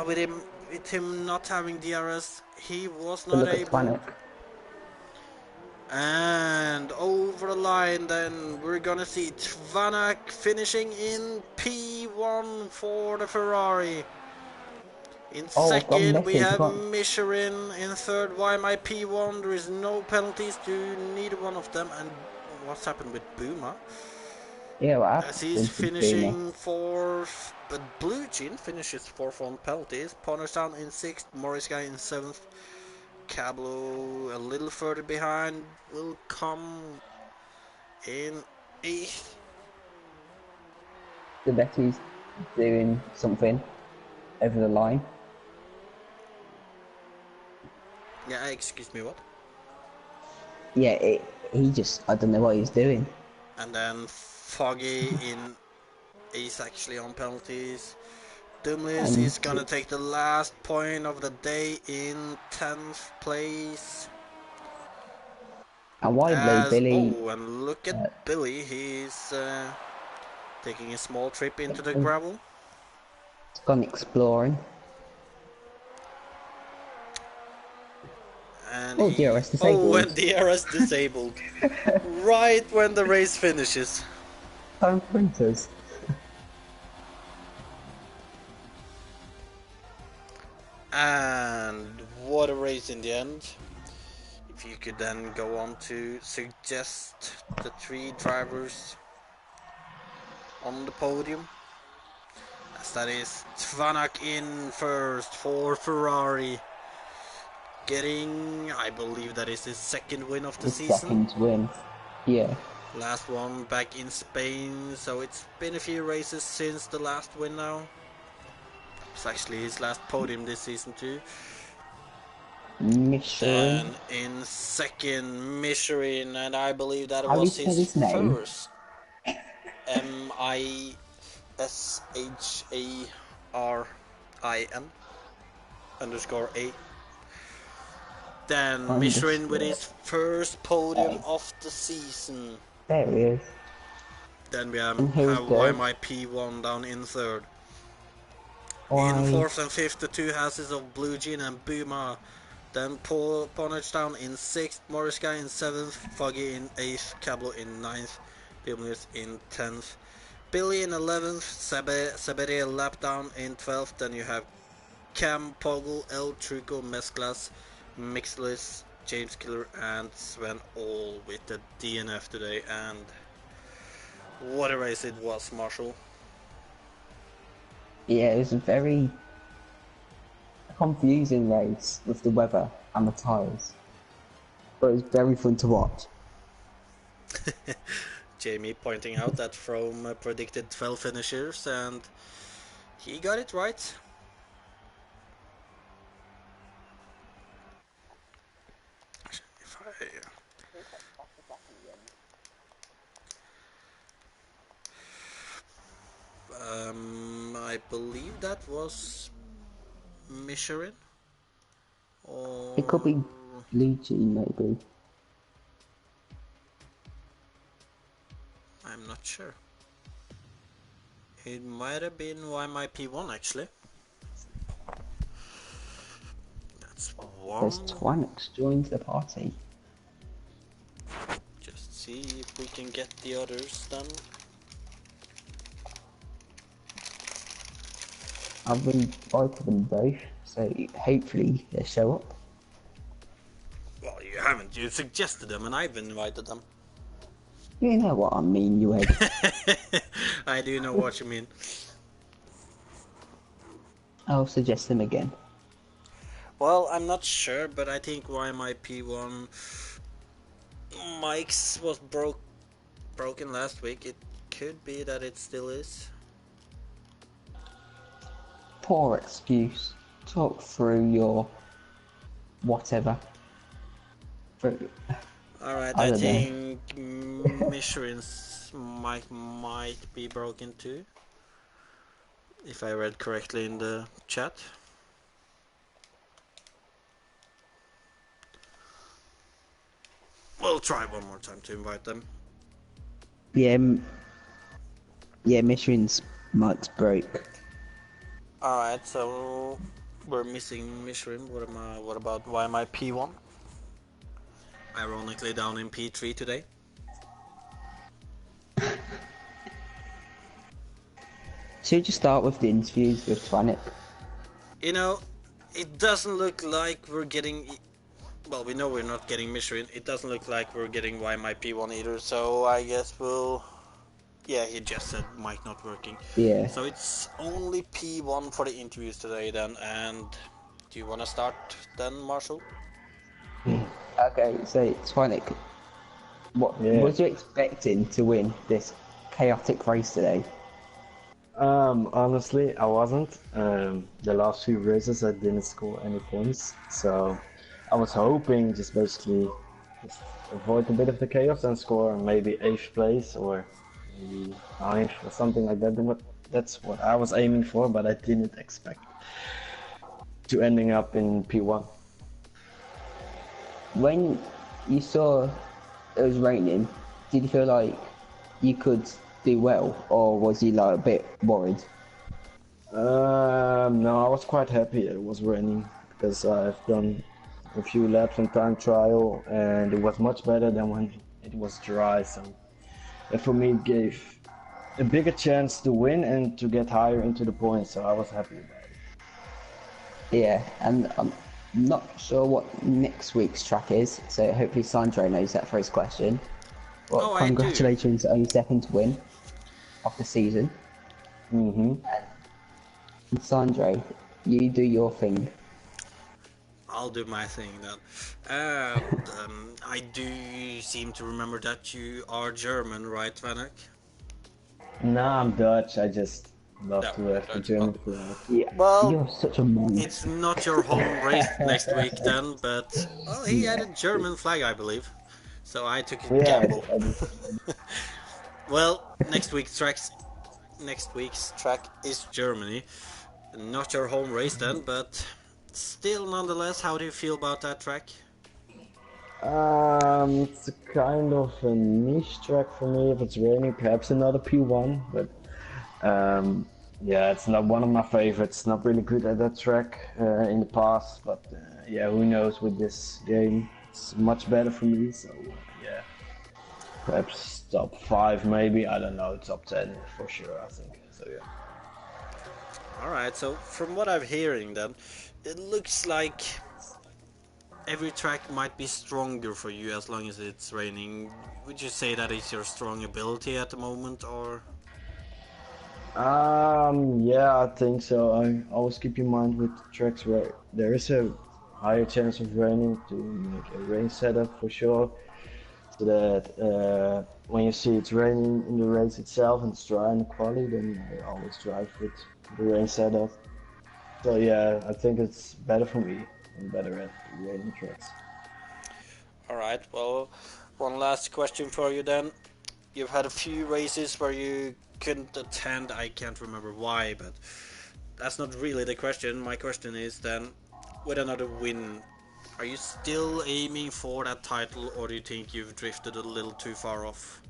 With him not having DRS, he was not Look at able. Twanak. And over the line then, we're gonna see Tvanak finishing in P1 for the Ferrari. In second, we have Michelin. In third, YMIP1. There is no penalties to neither one of them. And what's happened with Buma? Yeah, what happened? As he's finishing fourth, but Blue Jean finishes fourth on penalties. Ponderstown in sixth, Morris Guy in seventh. Cablo a little further behind will come in eighth. The Betty's doing something over the line. Yeah, excuse me, what? yeah, he just, I don't know what he's doing. And then Foggy in is actually on penalties. Dumlis And is gonna take the last point of the day in 10th place. widely, Billy And look at Billy, he's taking a small trip into the has gravel. gone exploring. And Oh, DRS disabled. and DRS disabled. Right when the race finishes. Time printers. And what a race in the end. If you could then go on to suggest the 3 drivers on the podium. As that is Tvanak in first for Ferrari. Getting, I believe that is his 2nd win of the His season. 2nd win. Yeah. Last one back in Spain, so it's been a few races since the last win now. It's actually his last podium this season too. Michelin. Then in 2nd, Michelin, and I believe that How do you was spell his his name? first. MISHARIN_A. Then Michelin with his first podium of the season. There he is. Then we have third? YMIP1 down in 3rd. In 4th and 5th, the 2 houses of Blue Jean and Buma. Then Paul Ponich down in 6th, Morris Guy in 7th, Foggy in 8th, Cablo in 9th, Bimlius in 10th, Billy in 11th, Sabere lap down in 12th. Then you have Cam, Poggle, El Truco, Mesclas, Mixless, James Killer, and Sven all with the DNF today. And what a race it was, Marshall. Yeah, it was a very confusing race with the weather and the tyres. But it was very fun to watch. Jamie pointing out that From predicted 12 finishers, and he got it right. If I believe that was Michelin, or It could be Luigi, maybe. I'm not sure. It might have been YMIP1 actually. That's one. There's Twanax joined the party. Just see if we can get the others done. I've invited them both, so hopefully they show up. Well, you haven't. You suggested them, and I've invited them. You know what I mean, you egg. I do know what you mean. I'll suggest them again. Well, I'm not sure, but I think YMIP1 Mike's was broken last week. It could be that it still is. Poor excuse. Talk through your whatever. Alright, I think Michelin's might be broken too. If I read correctly in the chat. We'll try one more time to invite them. Yeah, Michelin's mic's broke. Alright, so we're missing Michelin. What about YMIP1? Ironically down in P3 today. Should we just start with the interviews with Twanic? You know, it doesn't look like we're getting... Well, we know we're not getting Michelin. It doesn't look like we're getting YMIP1 either, so I guess we'll... Yeah, he just said mic not working. Yeah. So it's only P1 for the interviews today then, and do you want to start then, Marshall? Okay, so Twanic, what was you expecting to win this chaotic race today? Honestly, I wasn't. The last few races I didn't score any points, so I was hoping just basically just avoid a bit of the chaos and score maybe 8th place or maybe 9th or something like that. That's what I was aiming for, but I didn't expect to ending up in P1. When you saw it was raining, did you feel like you could do well, or was you like a bit worried? No, I was quite happy it was raining because I've done a few laps in time trial and it was much better than when it was dry. So that for me gave a bigger chance to win and to get higher into the points. So I was happy about it. Yeah, and I'm not sure what next week's track is, so hopefully Sandro knows that for his question. Well, Oh, I do. congratulations on your second win of the season. Mm-hmm. And Sandro, you do your thing. I'll do my thing then. And I do seem to remember that you are German, right, Vanek? No, I'm Dutch. I just love No, to have the Dutch. German Oh. flag. Yeah, Well, you're such a monk. it's not your home race next week then, but well, he had a Yeah. German flag, I believe. So I took a Yeah, gamble. I did. Well, next week's track is Germany. Not your home race then, but still nonetheless, how do you feel about that track? It's a kind of a niche track for me. If it's raining, perhaps another P1, but yeah, it's not one of my favorites. Not really good at that track in the past, but yeah, who knows with this game? It's much better for me. So yeah, perhaps top 5 maybe. I don't know. Top 10 for sure. I think so. Yeah. Alright, so from what I'm hearing then, it looks like every track might be stronger for you as long as it's raining. Would you say that is your strong ability at the moment, or? Yeah, I think so. I always keep in mind with tracks where there is a higher chance of raining to make a rain setup for sure. So that when you see it's raining in the race itself and it's dry in the quali, then I always drive with the rain setup. So yeah, I think it's better for me. I'm better at raining tracks. Alright, well, one last question for you then. You've had a few races where you couldn't attend, I can't remember why, but that's not really the question. My question is then, with another win, are you still aiming for that title, or do you think you've drifted a little too far off?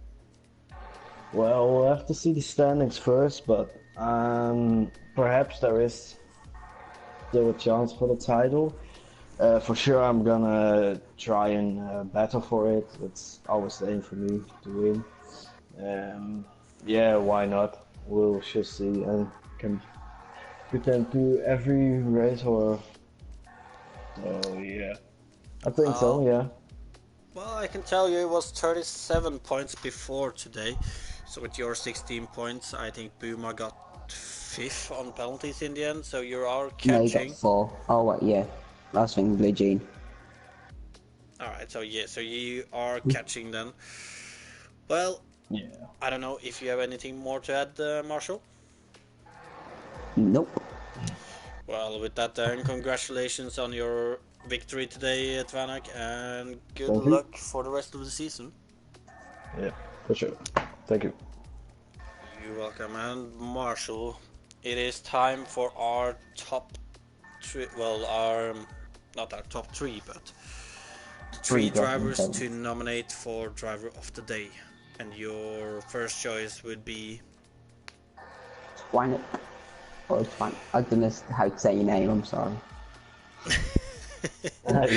Well, we'll have to see the standings first, but perhaps there is still a chance for the title. For sure, I'm gonna try and battle for it. It's always the aim for me to win. Yeah, why not? We'll just see and can pretend to every race or so. Yeah, I think so. Yeah. Well, I can tell you it was 37 points before today. So with your 16 points, I think Boomer got 5th on penalties in the end. So you are No, you got catching. 4. Oh, wait, yeah. Last thing, Blue Jean. Alright, so yeah, so you are catching then. Well, Yeah. I don't know if you have anything more to add, Marshall? Nope. Well, with that then, congratulations on your victory today, Tvanak, and good Thank you. luck for the rest of the season. Yeah, for sure. Thank you. You're welcome. And Marshall, it is time for our top three, well, not our top 3, but the 3 drivers to nominate for Driver of the Day. And your first choice would be... Twan. Or Twan. I don't know how to say your name, I'm sorry. You said it right.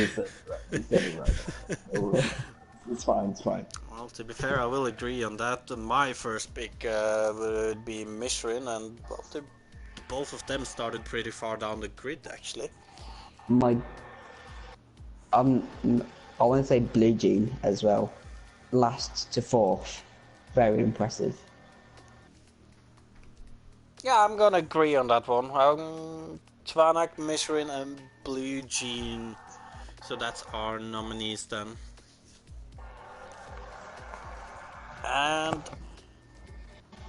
You said it right. It's fine. It's fine. Well, to be fair, I will agree on that. My first pick would be Mishrin, and well, both of them started pretty far down the grid, actually. I want to say Blue Jean as well. Last to 4th. Very impressive. Yeah, I'm gonna agree on that one. Tvanak, Mishrin, and Blue Jean. So that's our nominees then. And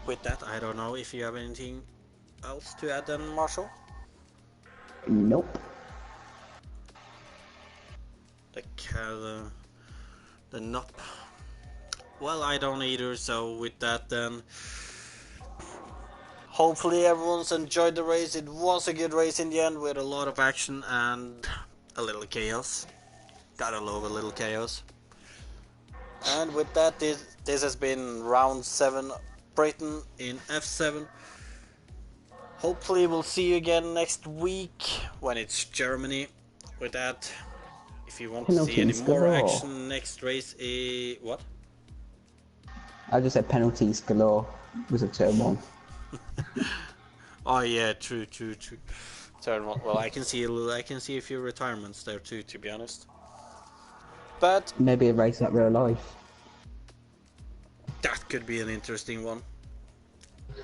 with that, I don't know if you have anything else to add then, Marshall? Nope. The Then not. Well, I don't either. So with that, then hopefully everyone's enjoyed the race. It was a good race in the end with a lot of action and a little chaos. Gotta love a little chaos. And with that, this has been round 7 Britain in F7. Hopefully we'll see you again next week when it's Germany. With that, if you want to see any Penalties more galore. action, next race is what? I just said penalties galore. Was a turn 1. Oh yeah, true. Turn 1. Well, I can see a few retirements there too, to be honest. But Maybe a race like real life. that could be an interesting one.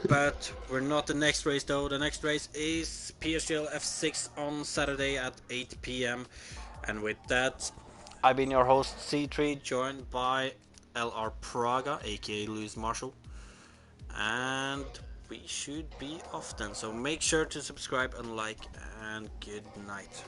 But we're not the next race though. The next race is PSGL F6 on Saturday at 8 p.m. And with that, I've been your host C3, joined by LR Praga, aka Lewis Marshall. And we should be off then. So make sure to subscribe and like, and good night.